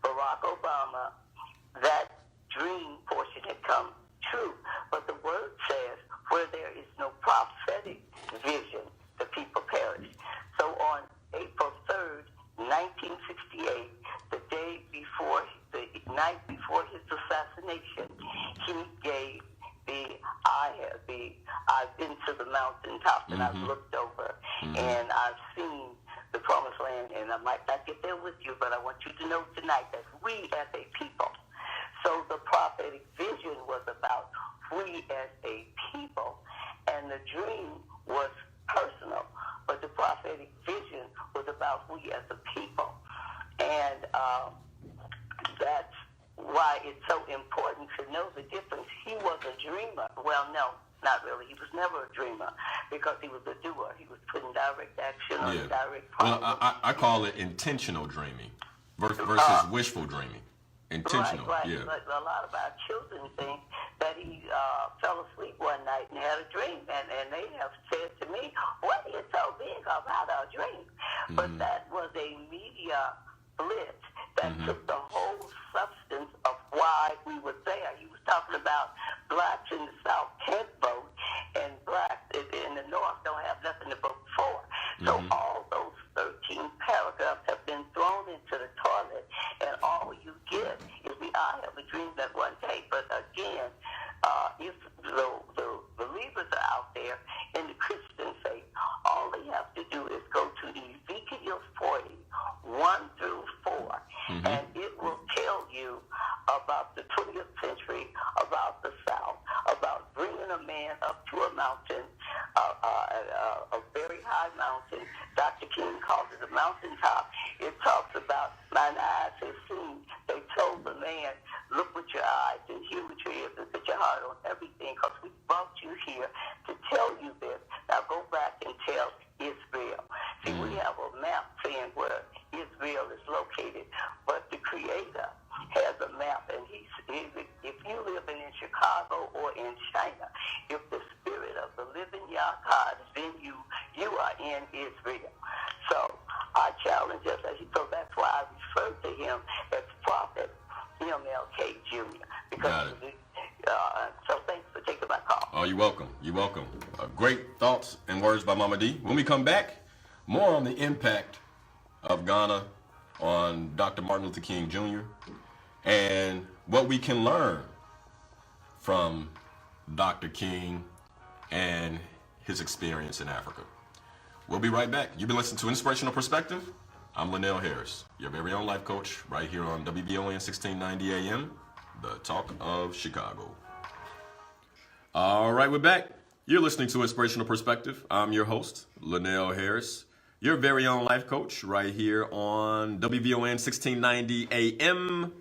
Barack Obama, that dream portion had come true. But the word says, where there is no prophetic vision, the people perish. So on April 3rd, 1968, the night before his assassination, he gave I've been to the mountaintop and I've looked over and I've seen the promised land, and I might not get there with you, but I want you to know tonight that we as a people. So the prophetic vision was about we as a people, and the dream was personal, but the prophetic vision was about we as a people. And that's why it's so important to know the difference. He was a dreamer. Well, no, not really. He was never a dreamer because he was a doer. He was putting direct action on direct problems. Well, I call it intentional dreaming versus wishful dreaming. Intentional, right. yeah. But a lot of our children think that he fell asleep one night and had a dream, and they have said to me, "What is so big about a dream?" But that was a media blitz that took the whole substance of why we were there. He was talking about blacks in the South can't vote, and blacks in the North don't have nothing to vote for. So all those 13 paragraphs have been thrown into the toilet, and all you get is the I have a dream that one day. But again, if the believers are out there in the Christian faith, all they have to do is go to Ezekiel 40, 1 through 4, and it will tell you about the 20th century, about the South, about bringing a man up to a mountain, a very high mountain. Dr. King calls it a mountaintop. It talks about mine eyes have seen. They told the man, look with your eyes and hear with your ears and set your heart on everything, because we brought you here to tell you this. Now go back and tell Israel. See, we have a map saying where Israel is located, but the Creator has a map, and if you living in Chicago or in China, if the spirit of the living Yahweh is in you, you are in Israel. So I challenge us, so that's why I refer to him as Prophet MLK Jr. Because so thanks for taking my call. Oh, you're welcome. You're welcome. Great thoughts and words by Mama D. When we come back, more on the impact of Ghana on Dr. Martin Luther King Jr. and what we can learn from Dr. King and his experience in Africa. We'll be right back. You've been listening to Inspirational Perspective. I'm Linal Harris, your very own life coach, right here on WBON 1690 AM, the talk of Chicago. All right, we're back. You're listening to Inspirational Perspective. I'm your host, Linal Harris, your very own life coach, right here on WBON 1690 AM,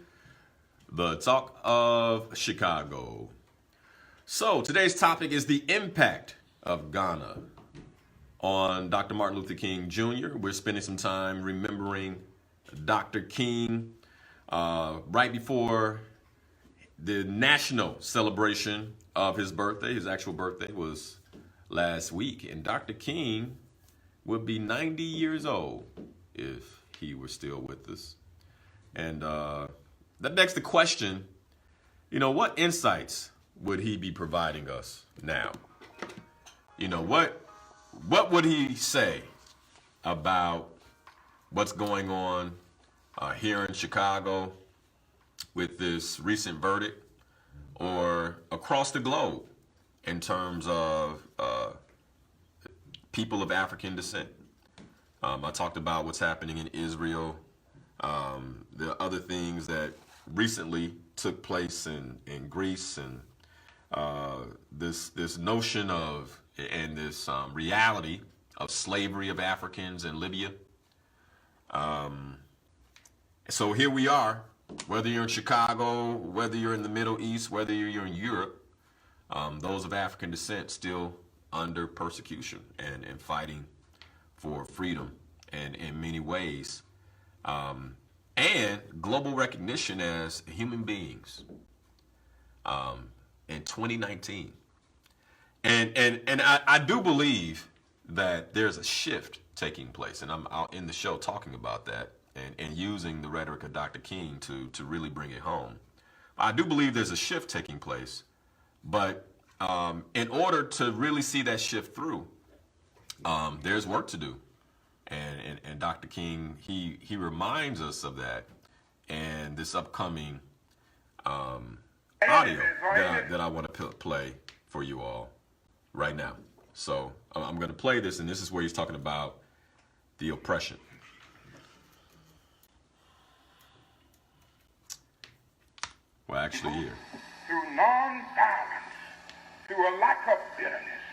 the talk of Chicago. So today's topic is the impact of Ghana on Dr. Martin Luther King Jr. We're spending some time remembering Dr. King right before the national celebration of his birthday. His actual birthday was last week, and Dr. King would be 90 years old if he were still with us. And that begs the question, what insights would he be providing us now? What would he say about what's going on here in Chicago with this recent verdict, or across the globe in terms of people of African descent? I talked about what's happening in Israel, the other things that recently took place in Greece, and this notion of and this reality of slavery of Africans in Libya. So here we are, whether you're in Chicago, whether you're in the Middle East, whether you're in Europe, those of African descent still under persecution and fighting for freedom, and in many ways, and global recognition as human beings in 2019. And I do believe that there's a shift taking place, and I'm out in the show talking about that and using the rhetoric of Dr. King to really bring it home. I do believe there's a shift taking place, but in order to really see that shift through, there's work to do. And Dr. King, he reminds us of that, and this upcoming audio that I want to play for you all right now. So I'm going to play this, and this is where he's talking about the oppression. Well, actually, here. Through non-violence, through a lack of bitterness.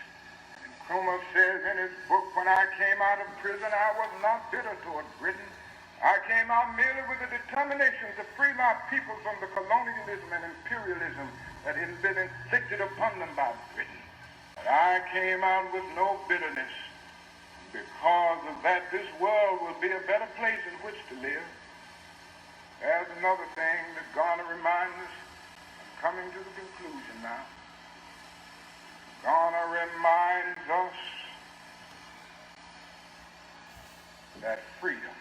And Nkrumah says in his book, when I came out of prison, I was not bitter toward Britain. I came out merely with a determination to free my people from the colonialism and imperialism that had been inflicted upon them by Britain. But I came out with no bitterness. Because of that, this world will be a better place in which to live. There's another thing that Ghana reminds us. I'm coming to the conclusion now. Ghana reminds us that freedom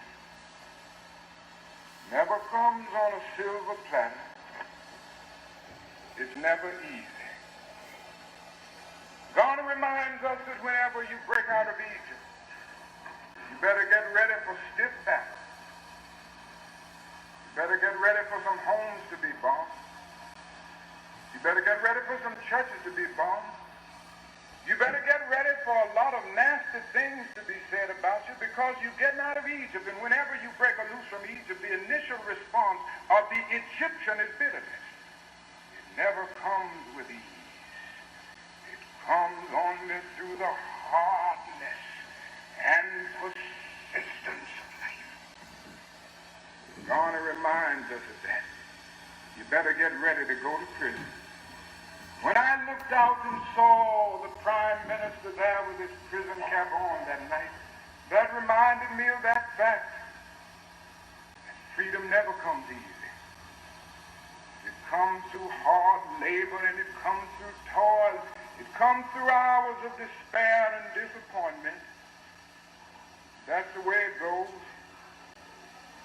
never comes on a silver platter. It's never easy. Ghana reminds us that whenever you break out of Egypt, you better get ready for stiff battle. You better get ready for some homes to be bombed. You better get ready for some churches to be bombed. You better get ready for a lot of nasty things to be said about you, because you're getting out of Egypt, and whenever you break loose from Egypt, the initial response of the Egyptian is bitterness. It never comes with ease. It comes only through the hardness and persistence of life. Ghana reminds us of that. you better get ready to go to prison. When I looked out and saw the Prime Minister there with his prison cap on that night, that reminded me of that fact. That freedom never comes easy. It comes through hard labor, and it comes through toil. It comes through hours of despair and disappointment. That's the way it goes.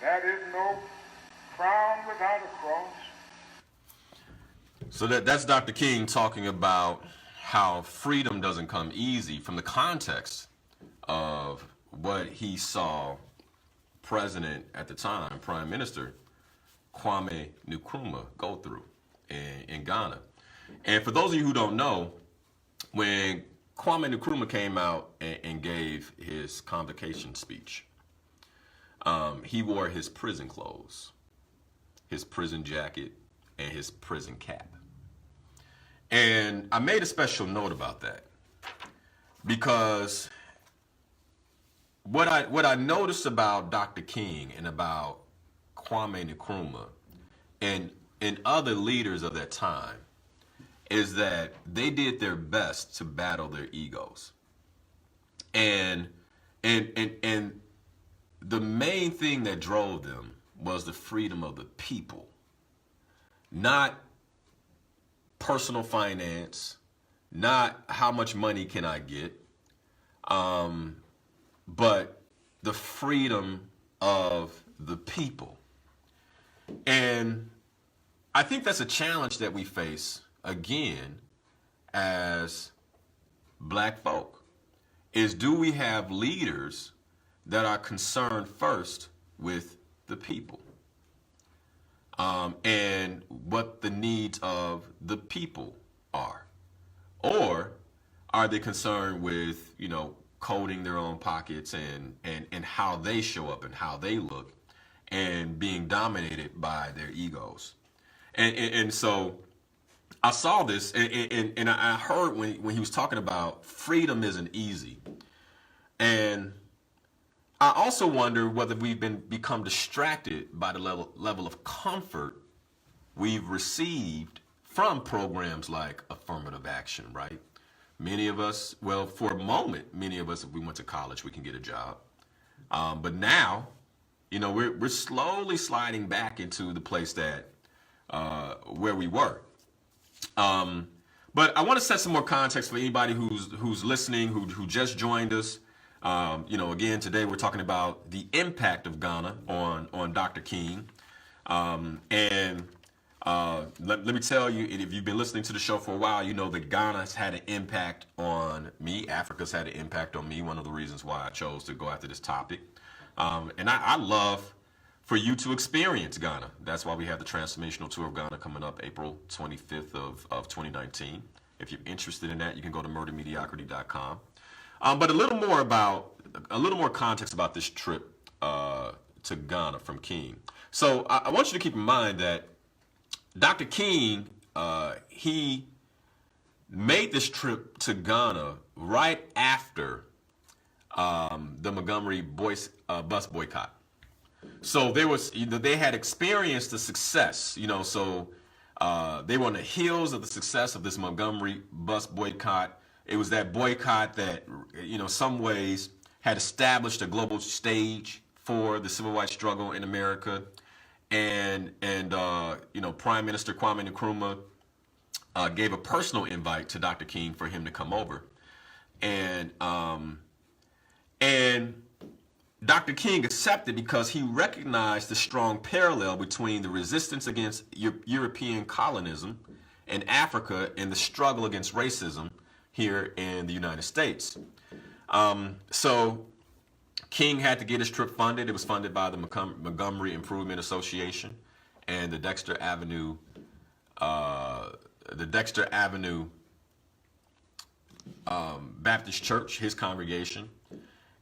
That is no crown without a cross. So that's Dr. King talking about how freedom doesn't come easy from the context of what he saw President at the time, Prime Minister Kwame Nkrumah go through in Ghana. And for those of you who don't know, when Kwame Nkrumah came out and gave his convocation speech, he wore his prison clothes, his prison jacket, and his prison cap. And I made a special note about that because what I noticed about Dr. King and about Kwame Nkrumah and other leaders of that time is that they did their best to battle their egos. And the main thing that drove them was the freedom of the people, not personal finance, not how much money can I get, but the freedom of the people. And I think that's a challenge that we face again as black folk, is do we have leaders that are concerned first with the people? And what the needs of the people are? Or are they concerned with, coating their own pockets and how they show up and how they look and being dominated by their egos? And so I saw this and I heard when he was talking about freedom isn't easy. And I also wonder whether we've become distracted by the level of comfort we've received from programs like affirmative action, right? Many of us, well, for a moment, many of us, if we went to college, we can get a job. But now, we're slowly sliding back into the place that where we were. But I want to set some more context for anybody who's listening, who just joined us. Again, today we're talking about the impact of Ghana on Dr. King. Let me tell you, if you've been listening to the show for a while, you know that Ghana has had an impact on me. Africa's had an impact on me. One of the reasons why I chose to go after this topic. And I love for you to experience Ghana. That's why we have the Transformational Tour of Ghana coming up April 25th of 2019. If you're interested in that, you can go to murdermediocrity.com. But a little more context about this trip to Ghana from King. So I want you to keep in mind that Dr. King, he made this trip to Ghana right after the Montgomery bus boycott. So they had experienced the success, so they were on the heels of the success of this Montgomery bus boycott. It was that boycott that, some ways had established a global stage for the civil rights struggle in America. And Prime Minister Kwame Nkrumah gave a personal invite to Dr. King for him to come over. And Dr. King accepted because he recognized the strong parallel between the resistance against European colonism in Africa and the struggle against racism here in the United States. So King had to get his trip funded. It was funded by the Montgomery Improvement Association and the Dexter Avenue Baptist Church, his congregation.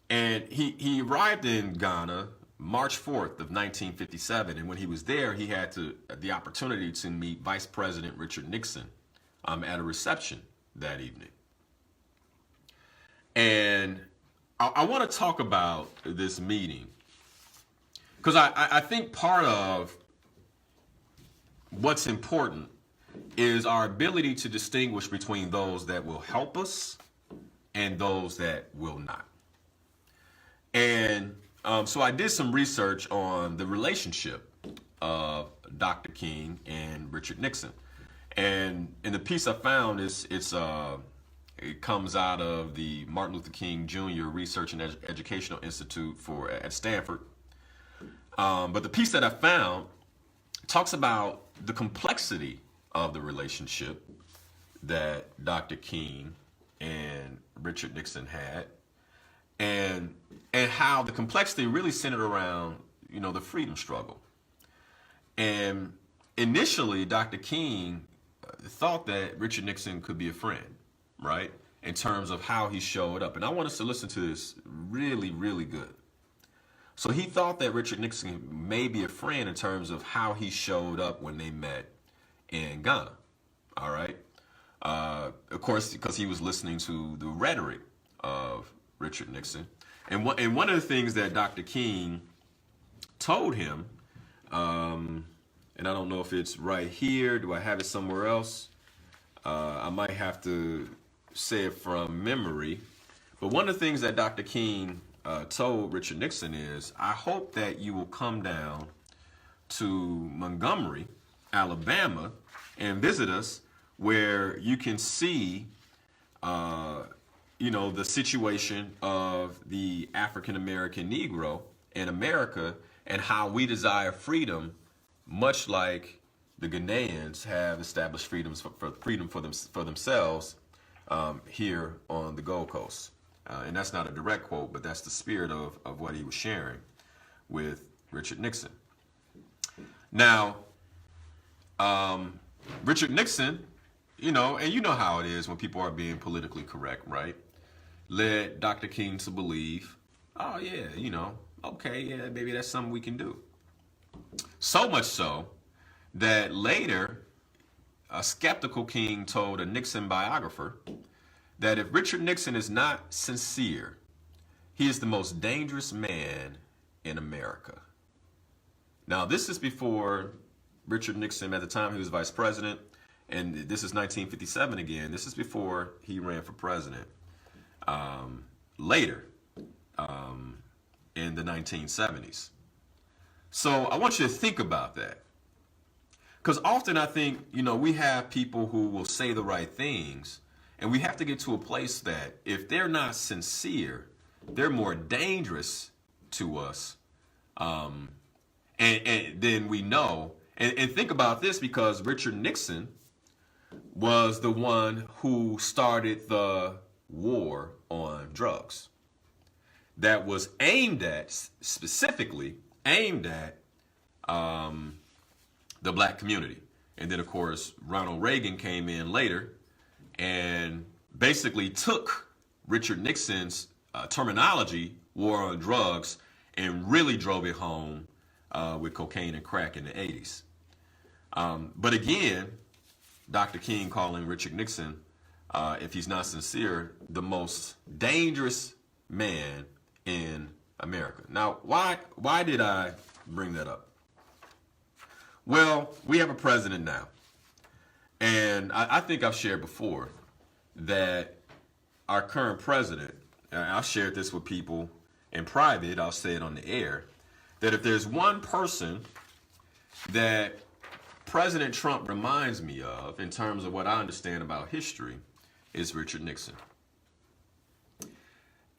And he arrived in Ghana March 4th of 1957. And when he was there, he had the opportunity to meet Vice President Richard Nixon at a reception that evening. And I want to talk about this meeting because I think part of what's important is our ability to distinguish between those that will help us and those that will not. And so I did some research on the relationship of Dr. King and Richard Nixon. And in the piece I found, it comes out of the Martin Luther King Jr. Research and Educational Institute at Stanford. But the piece that I found talks about the complexity of the relationship that Dr. King and Richard Nixon had, and how the complexity really centered around, the freedom struggle. And initially, Dr. King thought that Richard Nixon could be a friend, right? In terms of how he showed up. And I want us to listen to this really, really good. So he thought that Richard Nixon may be a friend in terms of how he showed up when they met in Ghana. All right. Of course, because he was listening to the rhetoric of Richard Nixon. And one of the things that Dr. King told him, and I don't know if it's right here. Do I have it somewhere else? I might have to say it from memory. But one of the things that Dr. King told Richard Nixon is, I hope that you will come down to Montgomery, Alabama, and visit us, where you can see, the situation of the African American Negro in America and how we desire freedom, much like the Ghanaians have established freedom for themselves here on the Gold Coast. And that's not a direct quote, but that's the spirit of what he was sharing with Richard Nixon. Now, Richard Nixon, and you know how it is when people are being politically correct, right? Led Dr. King to believe, oh yeah, okay, yeah, maybe that's something we can do. So much so that later, a skeptical King told a Nixon biographer that if Richard Nixon is not sincere, he is the most dangerous man in America. Now, this is before Richard Nixon, at the time he was vice president, and this is 1957 again. This is before he ran for president. Later, in the 1970s. So I want you to think about that. Because often I think, we have people who will say the right things, and we have to get to a place that if they're not sincere, they're more dangerous to us. And then we know, and think about this, because Richard Nixon was the one who started the war on drugs that was specifically aimed at the black community. And then, of course, Ronald Reagan came in later and basically took Richard Nixon's terminology, war on drugs, and really drove it home with cocaine and crack in the 80s. But again, Dr. King calling Richard Nixon, if he's not sincere, the most dangerous man in America. Now, why did I bring that up? Well, we have a president now. And I think I've shared before that our current president, and I've shared this with people in private, I'll say it on the air, that if there's one person that President Trump reminds me of in terms of what I understand about history, is Richard Nixon.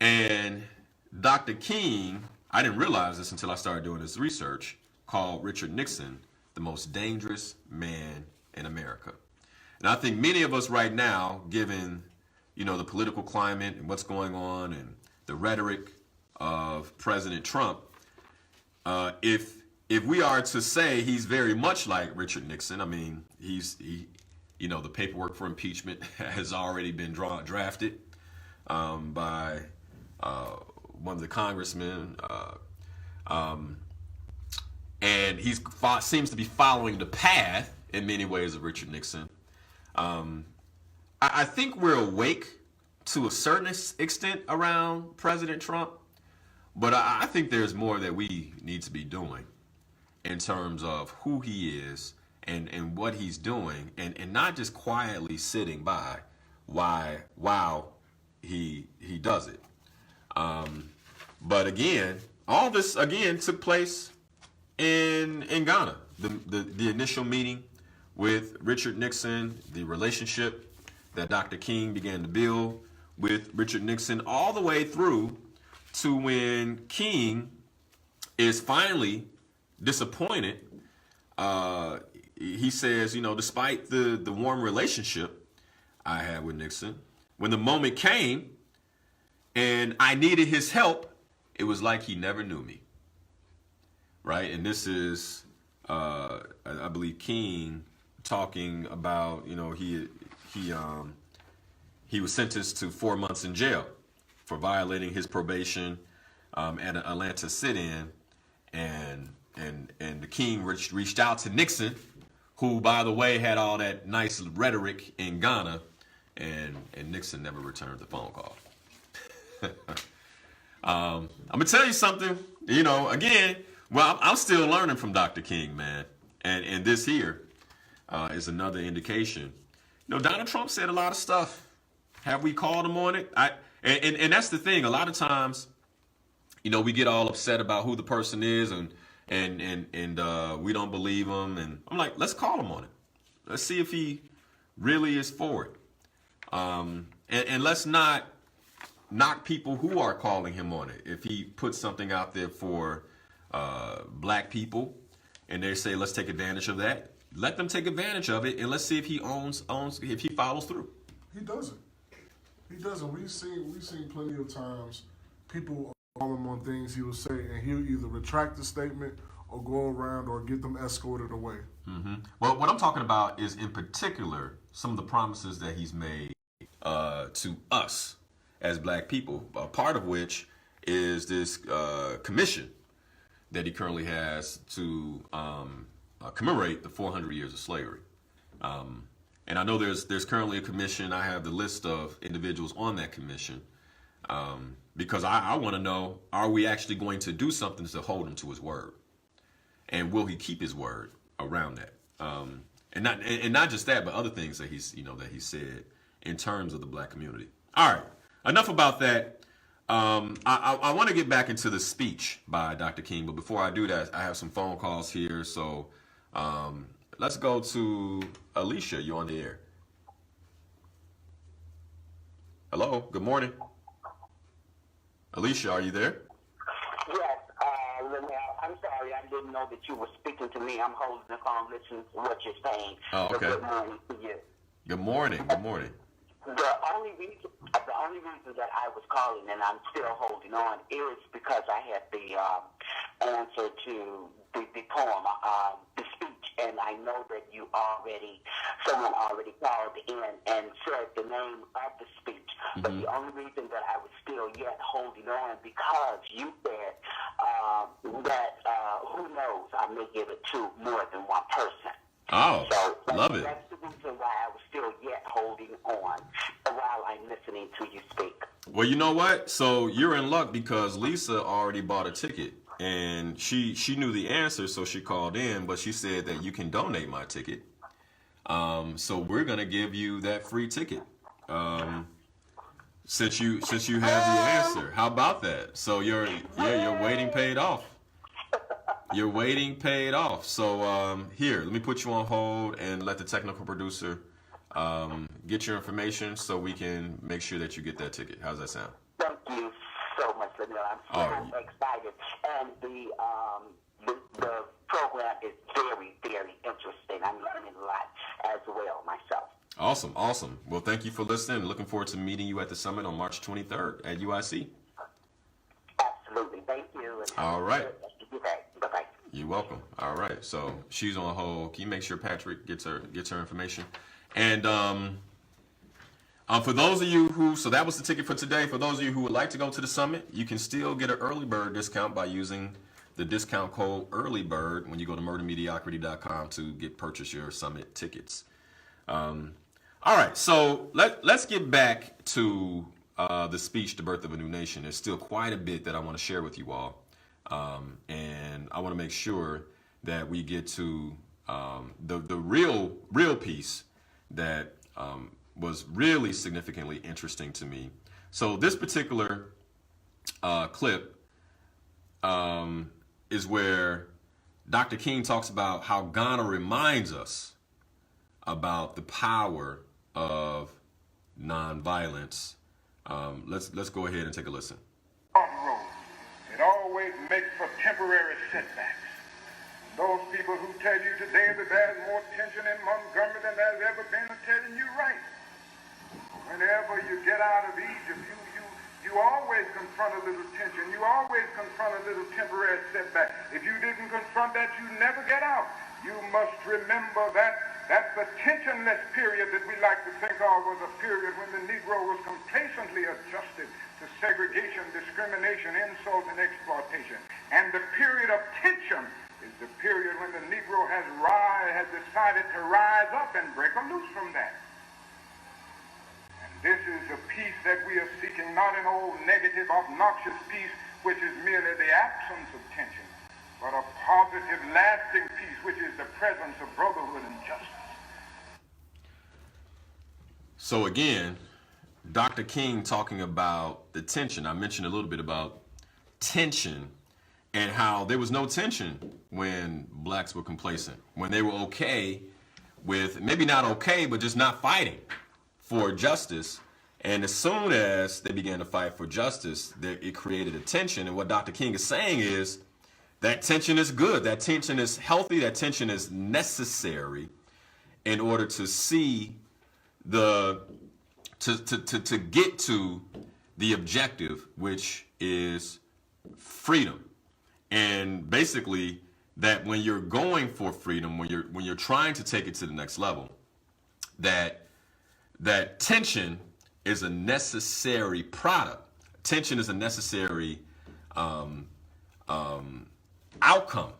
And Dr. King, I didn't realize this until I started doing this research, called Richard Nixon the most dangerous man in America. And I think many of us right now, given, the political climate and what's going on and the rhetoric of President Trump, if we are to say he's very much like Richard Nixon, I mean, the paperwork for impeachment has already been drafted by one of the congressmen, and he seems to be following the path in many ways of Richard Nixon. I think we're awake to a certain extent around President Trump, but I think there's more that we need to be doing in terms of who he is and what he's doing, and not just quietly sitting by while he does it. But again, all this again took place in Ghana. The initial meeting with Richard Nixon, the relationship that Dr. King began to build with Richard Nixon, all the way through to when King is finally disappointed. He says, despite the warm relationship I had with Nixon, when the moment came and I needed his help, it was like he never knew me. Right? And this is, I believe, King talking about, he was sentenced to 4 months in jail for violating his probation at an Atlanta sit-in, and the King reached out to Nixon, who, by the way, had all that nice rhetoric in Ghana, and Nixon never returned the phone call. I'm gonna tell you something. Again, well, I'm still learning from Dr. King, man, and this here is another indication. Donald Trump said a lot of stuff. Have we called him on it? And that's the thing. A lot of times, we get all upset about who the person is, and we don't believe him. And I'm like, let's call him on it. Let's see if he really is for it. And let's not knock people who are calling him on it. If he puts something out there for black people, and they say, let's take advantage of that, let them take advantage of it, and let's see if he if he follows through. He doesn't. He doesn't. We've seen plenty of times people call him on things he will say, and he'll either retract the statement or go around or get them escorted away. Mm-hmm. Well, what I'm talking about is, in particular, some of the promises that he's made to us as black people, part of which is this commission that he currently has to commemorate the 400 years of slavery. And I know there's currently a commission. I have the list of individuals on that commission because I want to know, are we actually going to do something to hold him to his word? And will he keep his word around that? And not just that, but other things that he said in terms of the black community. All right, enough about that. I want to get back into the speech by Dr. King, but before I do that, I have some phone calls here. So let's go to Alicia. You're on the air. Hello. Good morning. Alicia, are you there? Yes, Linal, I'm sorry, I didn't know that you were speaking to me. I'm holding the phone, listening to what you're saying. Oh, okay. So good morning to you. Good morning. Good morning. The only reason that I was calling, and I'm still holding on, is because I had the answer to the poem, the speech, and I know that someone already called in and said the name of the speech. Mm-hmm. But the only reason that I was still yet holding on, because you said that who knows, I may give it to more than one person. Oh, so love it. That's the reason why I was still yet holding on while I'm listening to you speak. Well, you know what? So you're in luck because Lisa already bought a ticket, and she knew the answer, so she called in, but she said that you can donate my ticket. So we're gonna give you that free ticket. Since you have the answer. How about that? So your waiting paid off. Your waiting paid off. So here, let me put you on hold and let the technical producer get your information so we can make sure that you get that ticket. How's that sound? Thank you so much, Linal. I'm so excited. And the program is very, very interesting. I'm learning a lot as well myself. Awesome. Well, thank you for listening. Looking forward to meeting you at the summit on March 23rd at UIC. Absolutely. Thank you. All right. Bye-bye. You're welcome. All right. So she's on hold. Can you make sure Patrick gets her information? And for those of you so that was the ticket for today. For those of you who would like to go to the summit, you can still get an early bird discount by using the discount code EARLYBIRD when you go to murdermediocrity.com to purchase your summit tickets. All right, so let's get back to the speech, The Birth of a New Nation. There's still quite a bit that I want to share with you all, and I want to make sure that we get to the real piece that was really significantly interesting to me. So this particular clip is where Dr. King talks about how Ghana reminds us about the power of nonviolence. Let's go ahead and take a listen. It always makes for temporary setbacks. Those people who tell you today that there's more tension in Montgomery than there's ever been are telling you right. Whenever you get out of Egypt, you always confront a little tension. You always confront a little temporary setback. If you didn't confront that, you never get out. You must remember that the tensionless period that we like to think of was a period when the Negro was complacently adjusted to segregation, discrimination, insult, and exploitation. And the period of tension is the period when the Negro has decided to rise up and break loose from that. And this is a peace that we are seeking, not an old negative, obnoxious peace, which is merely the absence of tension, but a positive, lasting peace, which is the presence of brotherhood and justice. So again, Dr. King talking about the tension. I mentioned a little bit about tension and how there was no tension when blacks were complacent, when they were okay with, maybe not okay, but just not fighting for justice. And as soon as they began to fight for justice, it created a tension. And what Dr. King is saying is that tension is good. That tension is healthy. That tension is necessary in order to see to get to the objective, which is freedom. And basically that when you're going for freedom, when you're trying to take it to the next level, that tension is a necessary product. Tension is a necessary outcome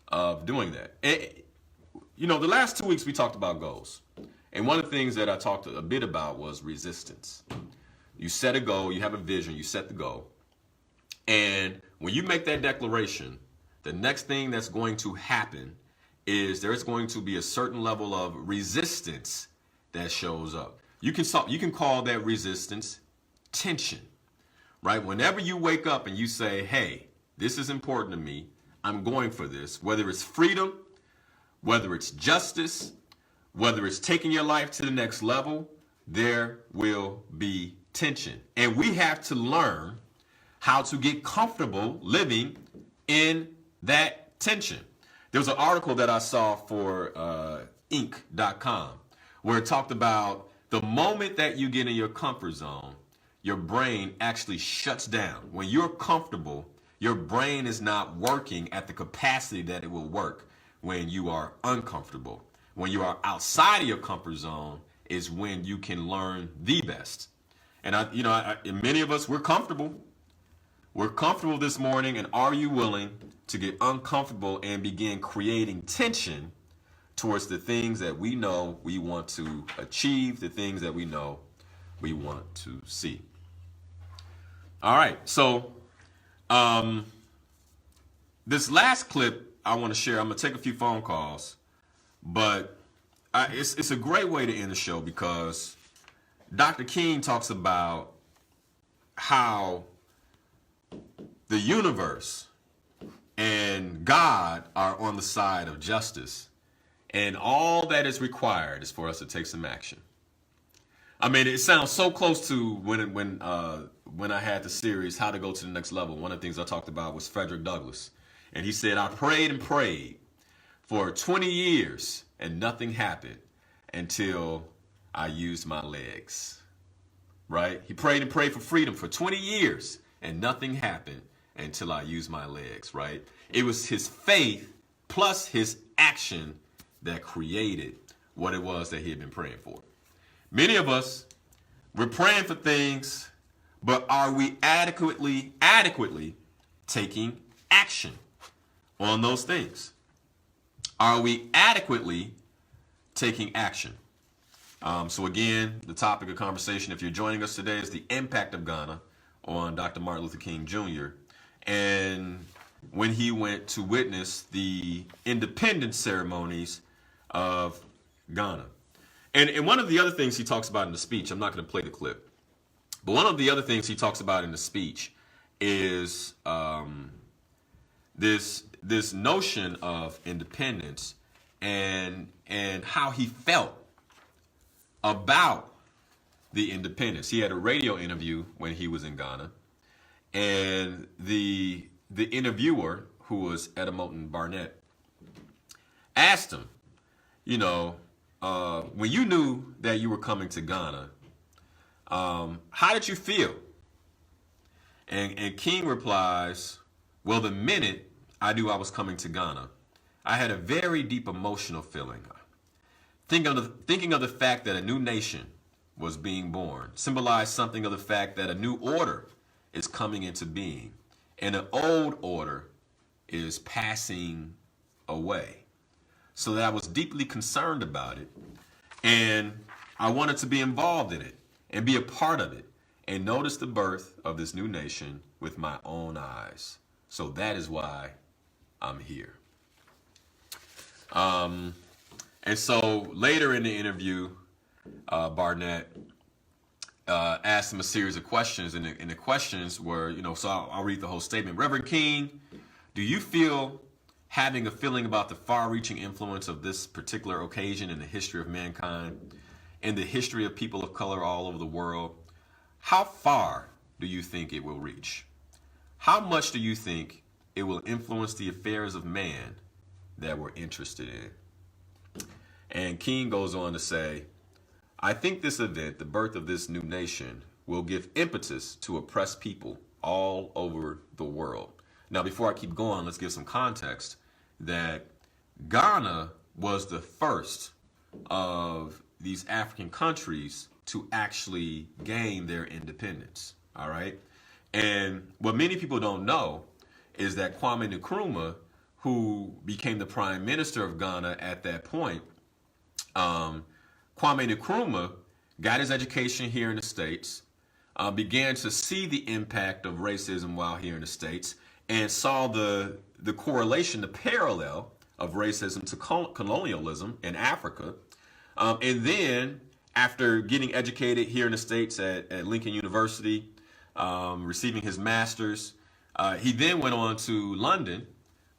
of doing that. The last 2 weeks we talked about goals. And one of the things that I talked a bit about was resistance. You set a goal, you have a vision, you set the goal. And when you make that declaration, the next thing that's going to happen is there's going to be a certain level of resistance that shows up. You can call that resistance tension, right? Whenever you wake up and you say, hey, this is important to me, I'm going for this, whether it's freedom, whether it's justice, whether it's taking your life to the next level, there will be tension. And we have to learn how to get comfortable living in that tension. There was an article that I saw for Inc.com where it talked about the moment that you get in your comfort zone, your brain actually shuts down. When you're comfortable, your brain is not working at the capacity that it will work when you are uncomfortable. When you are outside of your comfort zone is when you can learn the best. And and many of us, we're comfortable. We're comfortable this morning, and are you willing to get uncomfortable and begin creating tension towards the things that we know we want to achieve, the things that we know we want to see? All right, so this last clip I want to share, I'm going to take a few phone calls. But it's a great way to end the show because Dr. King talks about how the universe and God are on the side of justice, and all that is required is for us to take some action. I mean, it sounds so close to when I had the series How to Go to the Next Level. One of the things I talked about was Frederick Douglass, and he said, I prayed and prayed for 20 years and nothing happened until I used my legs, right? He prayed and prayed for freedom for 20 years and nothing happened until I used my legs, right? It was his faith plus his action that created what it was that he had been praying for. Many of us, we're praying for things, but are we adequately taking action on those things? Are we adequately taking action? So again, the topic of conversation, if you're joining us today, is the impact of Ghana on Dr. Martin Luther King Jr. And when he went to witness the independence ceremonies of Ghana. And one of the other things he talks about in the speech, I'm not going to play the clip, but one of the other things he talks about in the speech is this notion of independence and how he felt about the independence. He had a radio interview when he was in Ghana, and the interviewer, who was Edemoton Barnett, asked him, when you knew that you were coming to Ghana, how did you feel? And King replies, well, the minute I knew I was coming to Ghana, I had a very deep emotional feeling. Thinking of the fact that a new nation was being born symbolized something of the fact that a new order is coming into being, and an old order is passing away. So that I was deeply concerned about it, and I wanted to be involved in it and be a part of it and notice the birth of this new nation with my own eyes. So that is why I'm here. And so later in the interview, Barnett asked him a series of questions, and the questions were, so I'll read the whole statement. Reverend King, do you feel having a feeling about the far-reaching influence of this particular occasion in the history of mankind, in the history of people of color all over the world? How far do you think it will reach? How much do you think it will influence the affairs of man that we're interested in? And King goes on to say, I think this event, the birth of this new nation, will give impetus to oppressed people all over the world. Now, before I keep going, let's give some context that Ghana was the first of these African countries to actually gain their independence. All right. And what many people don't know is that Kwame Nkrumah, who became the prime minister of Ghana at that point, Kwame Nkrumah got his education here in the States, began to see the impact of racism while here in the States, and saw the correlation, the parallel of racism to colonialism in Africa. And then, after getting educated here in the States at Lincoln University, receiving his master's, he then went on to London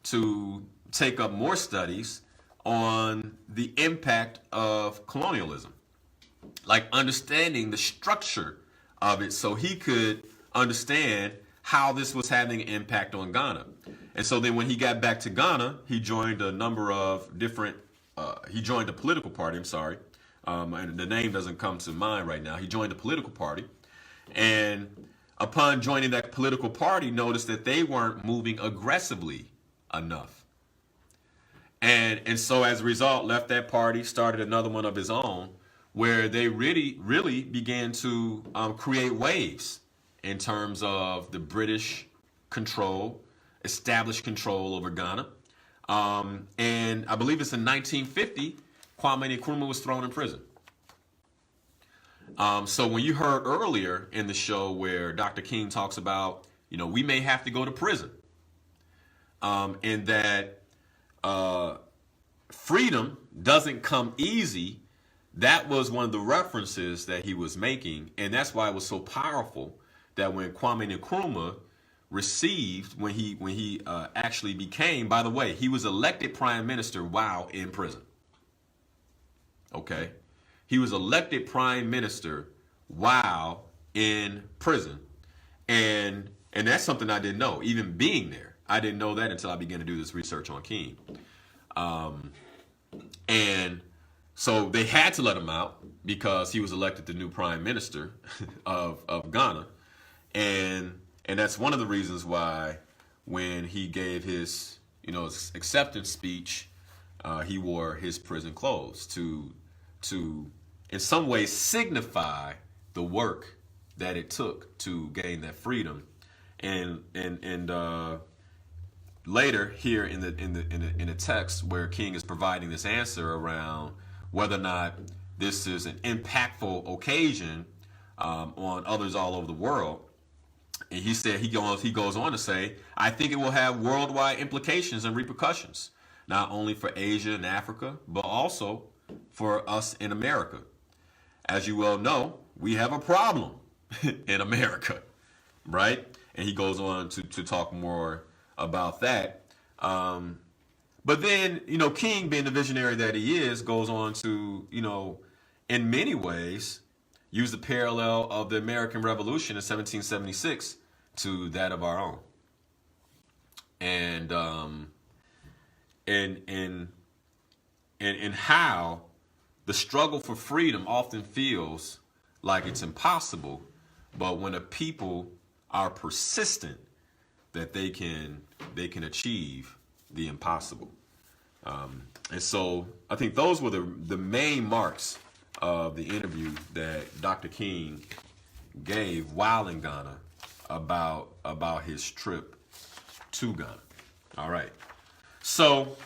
to take up more studies on the impact of colonialism, like understanding the structure of it so he could understand how this was having an impact on Ghana. And so then when he got back to Ghana, he joined a number of different, he joined a political party, and the name doesn't come to mind right now. He joined a political party, and upon joining that political party, noticed that they weren't moving aggressively enough. And so as a result, left that party, started another one of his own, where they really began to create waves in terms of the British control, established control over Ghana. And I believe it's in 1950, Kwame Nkrumah was thrown in prison. So when you heard earlier in the show where Dr. King talks about, we may have to go to prison, and that freedom doesn't come easy, that was one of the references that he was making. And that's why it was so powerful that when Kwame Nkrumah received, when he actually became, by the way, he was elected prime minister while in prison. Okay. He was elected prime minister while in prison. And that's something I didn't know, even being there. I didn't know that until I began to do this research on King. And so they had to let him out because he was elected the new prime minister of Ghana. And that's one of the reasons why when he gave his, his acceptance speech, he wore his prison clothes to in some ways signify the work that it took to gain that freedom. And later here in the text where King is providing this answer around whether or not this is an impactful occasion on others all over the world, and he said he goes on to say, I think it will have worldwide implications and repercussions, not only for Asia and Africa, but also for us in America. As you well know, we have a problem in America, right? And he goes on to talk more about that. But then, King, being the visionary that he is, goes on to, in many ways, use the parallel of the American Revolution in 1776 to that of our own. And how the struggle for freedom often feels like it's impossible, but when a people are persistent, that they can achieve the impossible. And so I think those were the main marks of the interview that Dr. King gave while in Ghana about his trip to Ghana. All right. So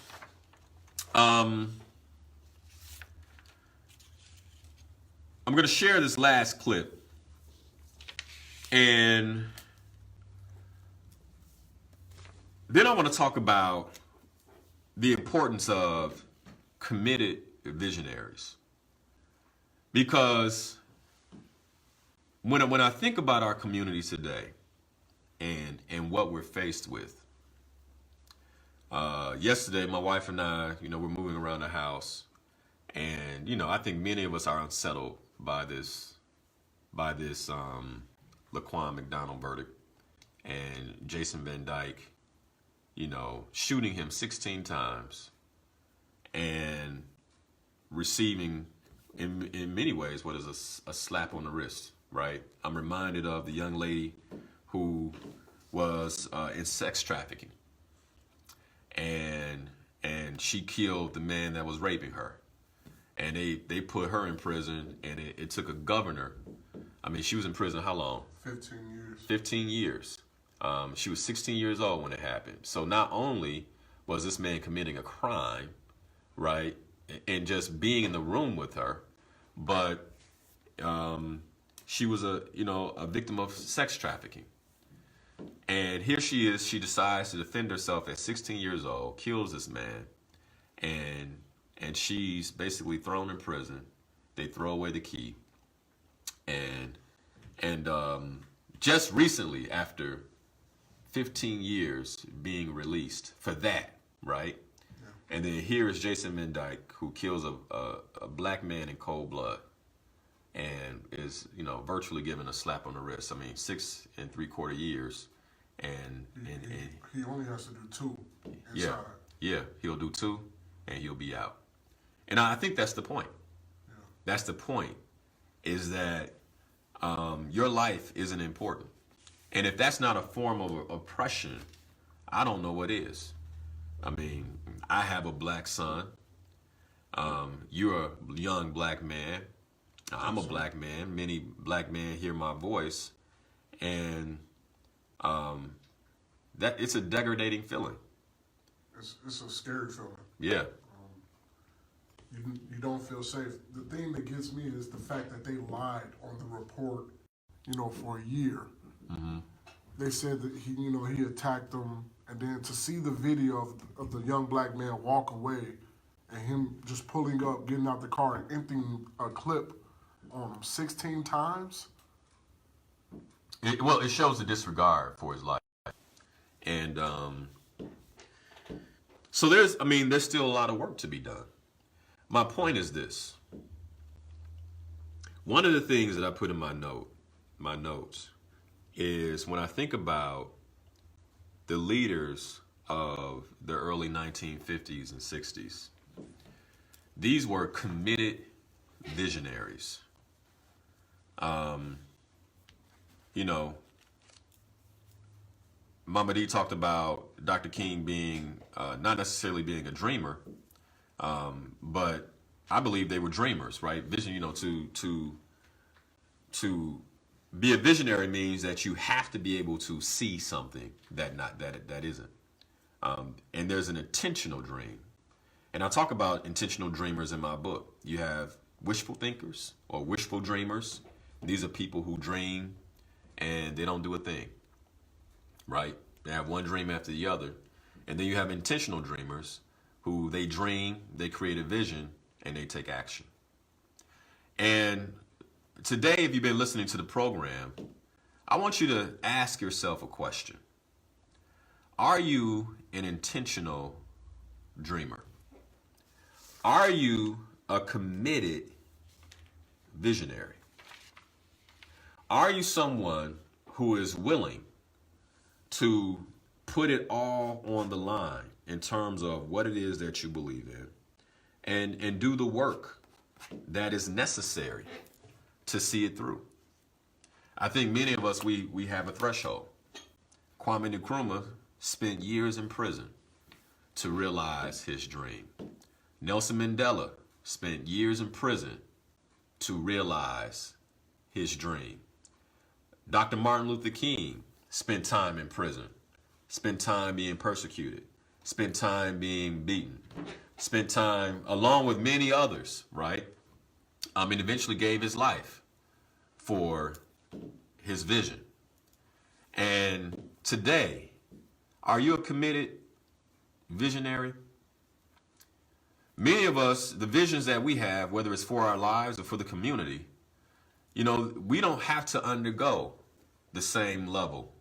I'm going to share this last clip, and then I want to talk about the importance of committed visionaries. Because when I think about our community today and what we're faced with, yesterday my wife and I, we're moving around the house, and I think many of us are unsettled by this Laquan McDonald verdict and Jason Van Dyke, shooting him 16 times and receiving, in many ways, what is a slap on the wrist, right? I'm reminded of the young lady who was in sex trafficking, and she killed the man that was raping her. And they put her in prison, and it took a governor. I mean, she was in prison how long? 15 years. 15 years. She was 16 years old when it happened. So not only was this man committing a crime, right, and just being in the room with her, but she was a victim of sex trafficking. And here she is. She decides to defend herself at 16 years old, kills this man, and she's basically thrown in prison. They throw away the key, and just recently, after 15 years being released for that, right? Yeah. And then here is Jason Van Dyke, who kills a black man in cold blood, and is virtually given a slap on the wrist. I mean, 6 3/4 years, and he only has to do 2 inside. Yeah, he'll do 2, and he'll be out. And I think that's the point. Yeah. That's the point, is that your life isn't important. And if that's not a form of oppression, I don't know what is. I mean, I have a black son. You're a young black man. I'm a black man. Many black men hear my voice. And that it's a degrading feeling. It's a scary feeling. Yeah. You don't feel safe. The thing that gets me is the fact that they lied on the report, for a year. Mm-hmm. They said that he attacked them, and then to see the video of the young black man walk away, and him just pulling up, getting out the car, and emptying a clip on him 16 times. It shows the disregard for his life, and so there's still a lot of work to be done. My point is this. One of the things that I put in my notes, is when I think about the leaders of the early 1950s and 60s, these were committed visionaries. Mama D talked about Dr. King being not necessarily being a dreamer, but I believe they were dreamers, right? Vision, to be a visionary means that you have to be able to see something that isn't. And there's an intentional dream. And I talk about intentional dreamers in my book. You have wishful thinkers or wishful dreamers. These are people who dream and they don't do a thing, right? They have one dream after the other. And then you have intentional dreamers who they dream, they create a vision, and they take action. And today, if you've been listening to the program, I want you to ask yourself a question. Are you an intentional dreamer? Are you a committed visionary? Are you someone who is willing to put it all on the line in terms of what it is that you believe in and do the work that is necessary to see it through? I think many of us, we have a threshold. Kwame Nkrumah spent years in prison to realize his dream. Nelson Mandela spent years in prison to realize his dream. Dr. Martin Luther King spent time in prison, spent time being persecuted, spent time being beaten, spent time along with many others, right? And eventually gave his life for his vision. And today, are you a committed visionary? Many of us, the visions that we have, whether it's for our lives or for the community, we don't have to undergo the same level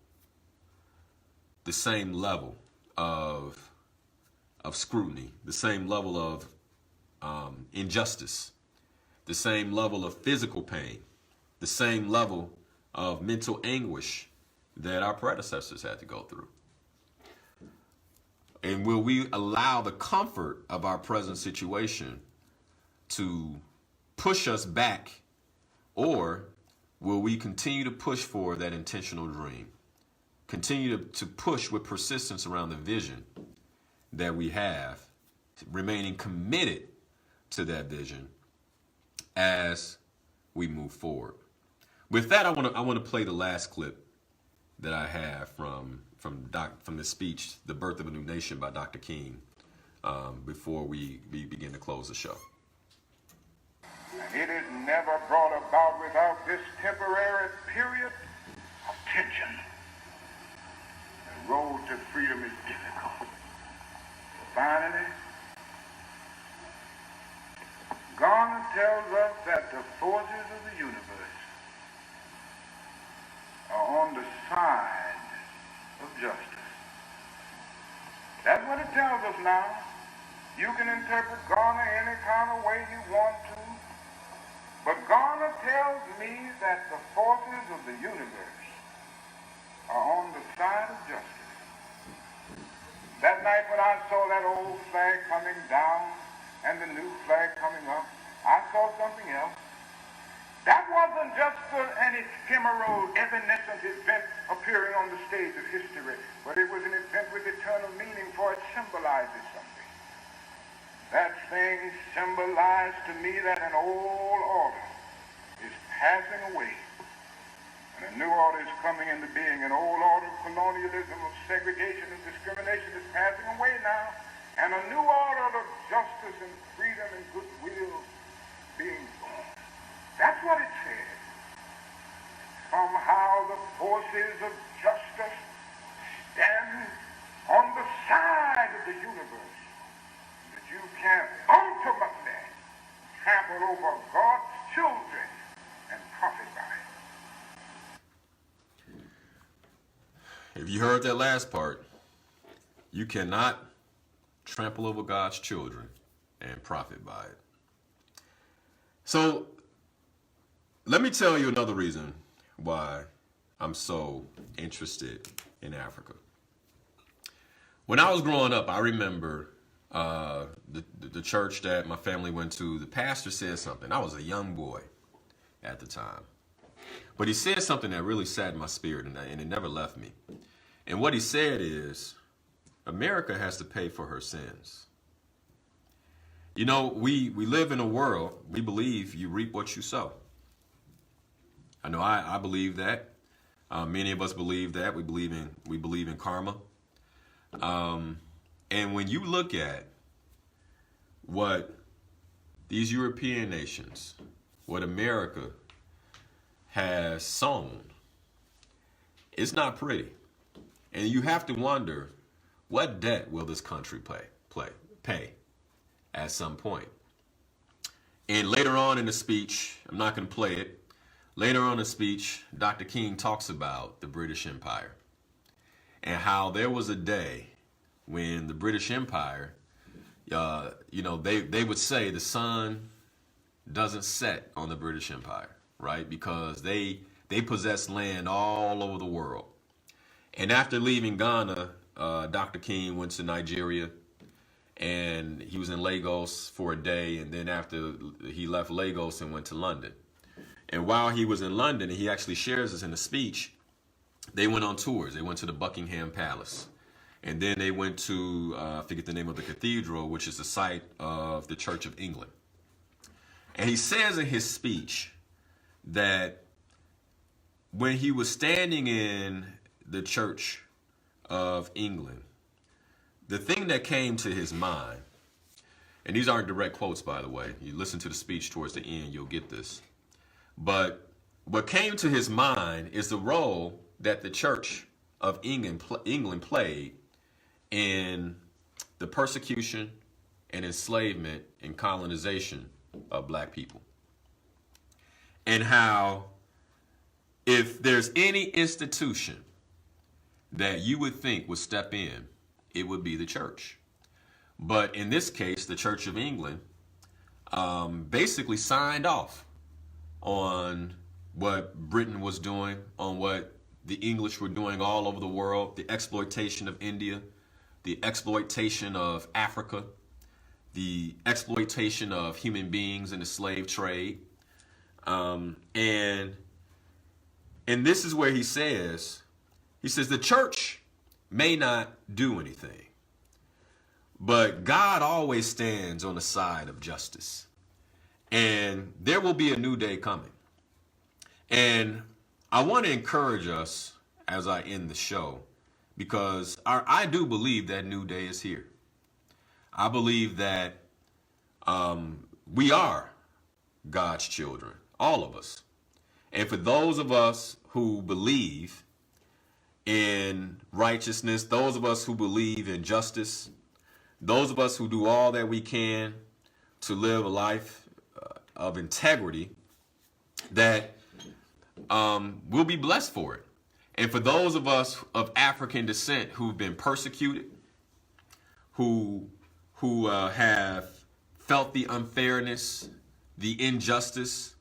of scrutiny, the same level of injustice, the same level of physical pain, the same level of mental anguish that our predecessors had to go through. And will we allow the comfort of our present situation to push us back, or will we continue to push for that intentional dream? Continue to push with persistence around the vision that we have, remaining committed to that vision as we move forward. With that, I want to play the last clip that I have from the speech, "The Birth of a New Nation" by Dr. King, before we begin to close the show. It is never brought about without this temporary period of tension. The road to freedom is difficult. Finally, Garner tells us that the forces of the universe are on the side of justice. That's what it tells us now. You can interpret Garner any kind of way you want to, but Garner tells me that the forces of the universe are on the side of justice. That night when I saw that old flag coming down and the new flag coming up, I saw something else. That wasn't just an ephemeral, evanescent event appearing on the stage of history, but it was an event with eternal meaning, for it symbolizes something. That thing symbolized to me that an old order is passing away, and a new order is coming into being. An old order of colonialism, of segregation and discrimination is passing away now, and a new order of justice and freedom and goodwill being born. That's what it said. Somehow the forces of justice stand on the side of the universe, that you can ultimately trample over God's children and profit by it. If you heard that last part, you cannot trample over God's children and profit by it. So let me tell you another reason why I'm so interested in Africa. When I was growing up, I remember the church that my family went to. The pastor said something. I was a young boy at the time, but he said something that really sat in my spirit, and it never left me. And what he said is, America has to pay for her sins. We live in a world, we believe you reap what you sow. I know I believe that. Many of us believe that. We believe in karma. And when you look at what these European nations, what America has sown, it's not pretty. And you have to wonder, what debt will this country pay? pay at some point. And later on in the speech, I'm not going to play it. Later on in the speech, Dr. King talks about the British Empire and how there was a day when the British Empire, they would say the sun doesn't set on the British Empire, right? Because they possess land all over the world. And after leaving Ghana, Dr. King went to Nigeria, and he was in Lagos for a day. And then after he left Lagos and went to London. And while he was in London, and he actually shares this in the speech, they went on tours. They went to the Buckingham Palace. And then they went to, I forget the name of the cathedral, which is the site of the Church of England. And he says in his speech that when he was standing in the Church of England, the thing that came to his mind, and these aren't direct quotes, by the way. You listen to the speech towards the end, you'll get this. But what came to his mind is the role that the Church of England played in the persecution and enslavement and colonization of black people. And how if there's any institution that you would think would step in, it would be the church. But in this case, the Church of England basically signed off on what Britain was doing, on what the English were doing all over the world, the exploitation of India, the exploitation of Africa, the exploitation of human beings in the slave trade. And this is where he says, the church may not do anything, but God always stands on the side of justice. And there will be a new day coming. And I want to encourage us as I end the show, because I do believe that new day is here. I believe that we are God's children, all of us. And for those of us who believe in righteousness, those of us who believe in justice, those of us who do all that we can to live a life of integrity, that we'll be blessed for it. And for those of us of African descent who've been persecuted, who have felt the unfairness, the injustice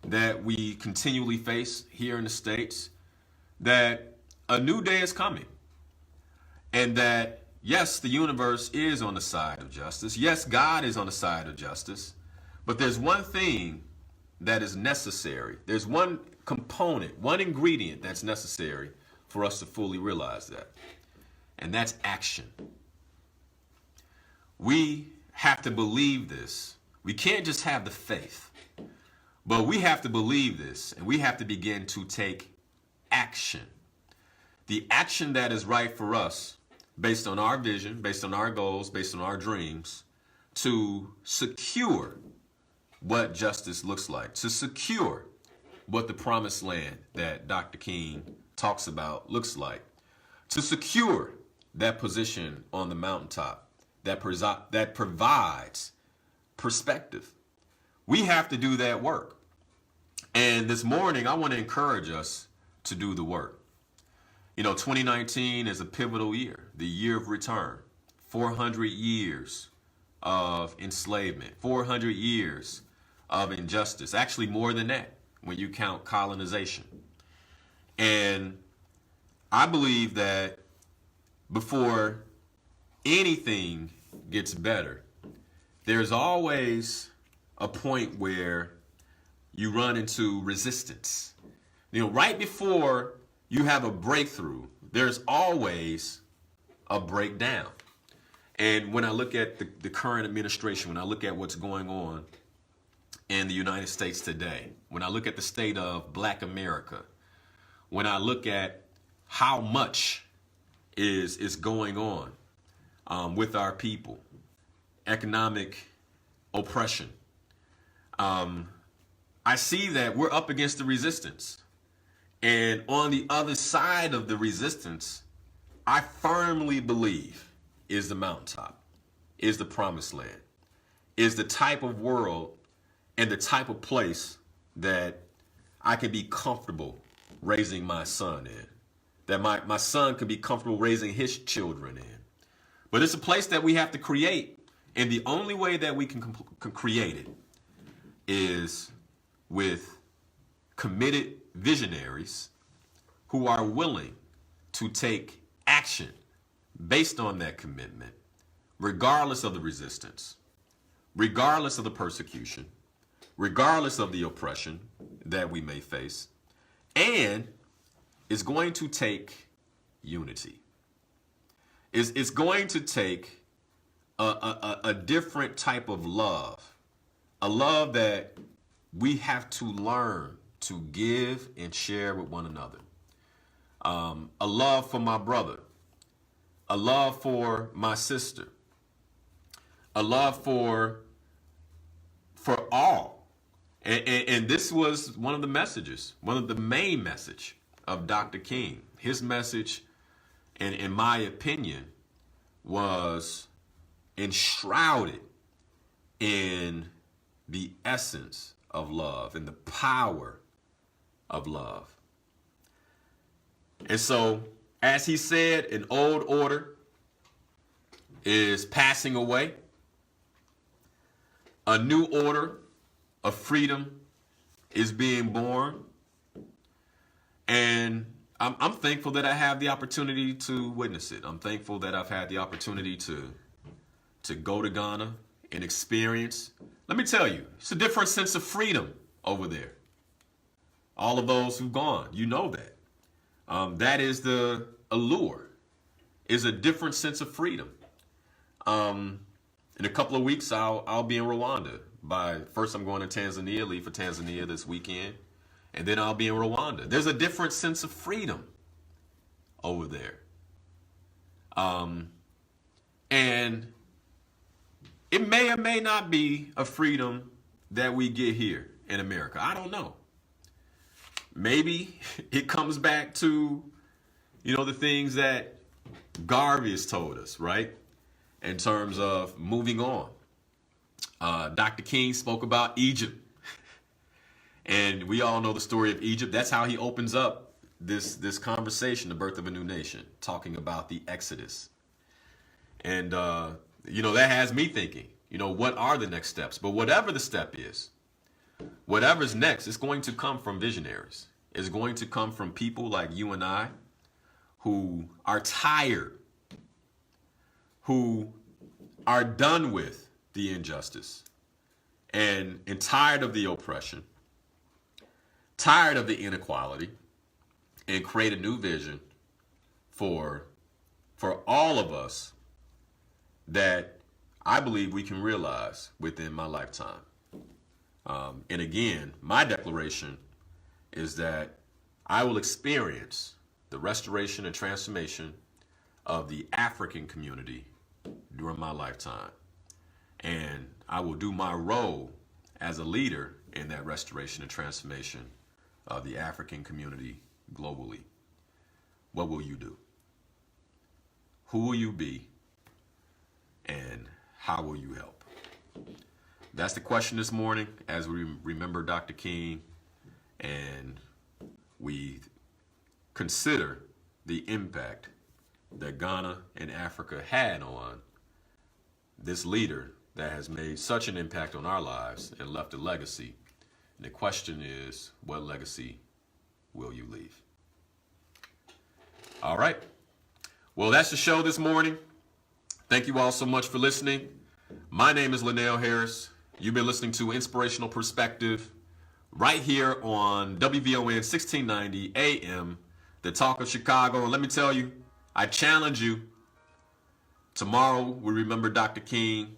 that we continually face here in the States, that a new day is coming. And that, yes, the universe is on the side of justice. Yes, God is on the side of justice. But there's one thing that is necessary. There's one component, one ingredient that's necessary for us to fully realize that. And that's action. We have to believe this. We can't just have the faith, but we have to believe this, and we have to begin to take action. The action that is right for us, based on our vision, based on our goals, based on our dreams, to secure what justice looks like, to secure what the promised land that Dr. King talks about looks like, to secure that position on the mountaintop that provides perspective. We have to do that work. And this morning, I want to encourage us to do the work. 2019 is a pivotal year, the year of return. 400 years of enslavement, 400 years of injustice, actually more than that when you count colonization. And I believe that before anything gets better, there's always a point where you run into resistance. Right before you have a breakthrough, there's always a breakdown. And when I look at the current administration, when I look at what's going on in the United States today, when I look at the state of Black America, when I look at how much is going on with our people, economic oppression, I see that we're up against the resistance. And on the other side of the resistance, I firmly believe is the mountaintop. is the promised land, is the type of world and the type of place that I can be comfortable raising my son in, that my son could be comfortable raising his children in. But it's a place that we have to create, and the only way that we can create it is with committed visionaries who are willing to take action based on that commitment, regardless of the resistance, regardless of the persecution, regardless of the oppression that we may face. And it's going to take unity. It's going to take a different type of love, a love that we have to learn to give and share with one another. A love for my brother, a love for my sister, a love for all. And this was one of the messages, one of the main message of Dr. King. His message, and in my opinion, was enshrouded in the essence of love and the power of love. And so, as he said, an old order is passing away. A new order of freedom is being born. And I'm thankful that I have the opportunity to witness it. I'm thankful that I've had the opportunity to go to Ghana and experience. Let me tell you, it's a different sense of freedom over there. All of those who've gone, you know that. That is the allure, is a different sense of freedom. In a couple of weeks, I'll be in Rwanda. First, I'm going to Tanzania, leave for Tanzania this weekend, and then I'll be in Rwanda. There's a different sense of freedom over there. And it may or may not be a freedom that we get here in America. I don't know. Maybe it comes back to, the things that Garvey has told us, right? In terms of moving on. Dr. King spoke about Egypt. And we all know the story of Egypt. That's how he opens up this conversation, the birth of a new nation, talking about the Exodus. And, that has me thinking, what are the next steps? But whatever the step is, whatever's next, it's going to come from visionaries. It's going to come from people like you and I who are tired, who are done with the injustice and tired of the oppression, tired of the inequality, and create a new vision for all of us that I believe we can realize within my lifetime. And again, my declaration is that I will experience the restoration and transformation of the African community during my lifetime. And I will do my role as a leader in that restoration and transformation of the African community globally. What will you do? Who will you be? And how will you help? That's the question this morning as we remember Dr. King and we consider the impact that Ghana and Africa had on this leader that has made such an impact on our lives and left a legacy. And the question is, what legacy will you leave? All right. Well, that's the show this morning. Thank you all so much for listening. My name is Linal Harris. You've been listening to Inspirational Perspective right here on WVON 1690 AM, the Talk of Chicago. And let me tell you, I challenge you. Tomorrow we remember Dr. King.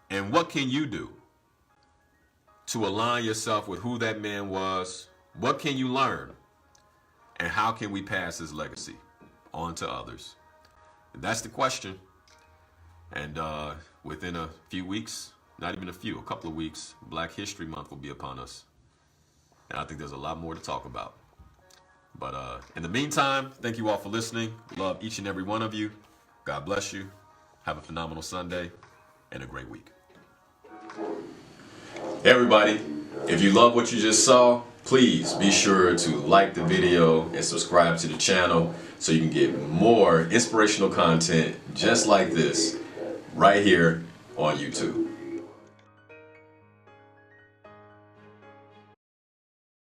And what can you do to align yourself with who that man was? What can you learn? And how can we pass his legacy on to others? And that's the question. And within a few weeks, not even a couple of weeks, Black History Month will be upon us. And I think there's a lot more to talk about. But in the meantime, thank you all for listening. Love each and every one of you. God bless you. Have a phenomenal Sunday and a great week. Hey everybody, if you love what you just saw, please be sure to like the video and subscribe to the channel so you can get more inspirational content just like this right here on YouTube.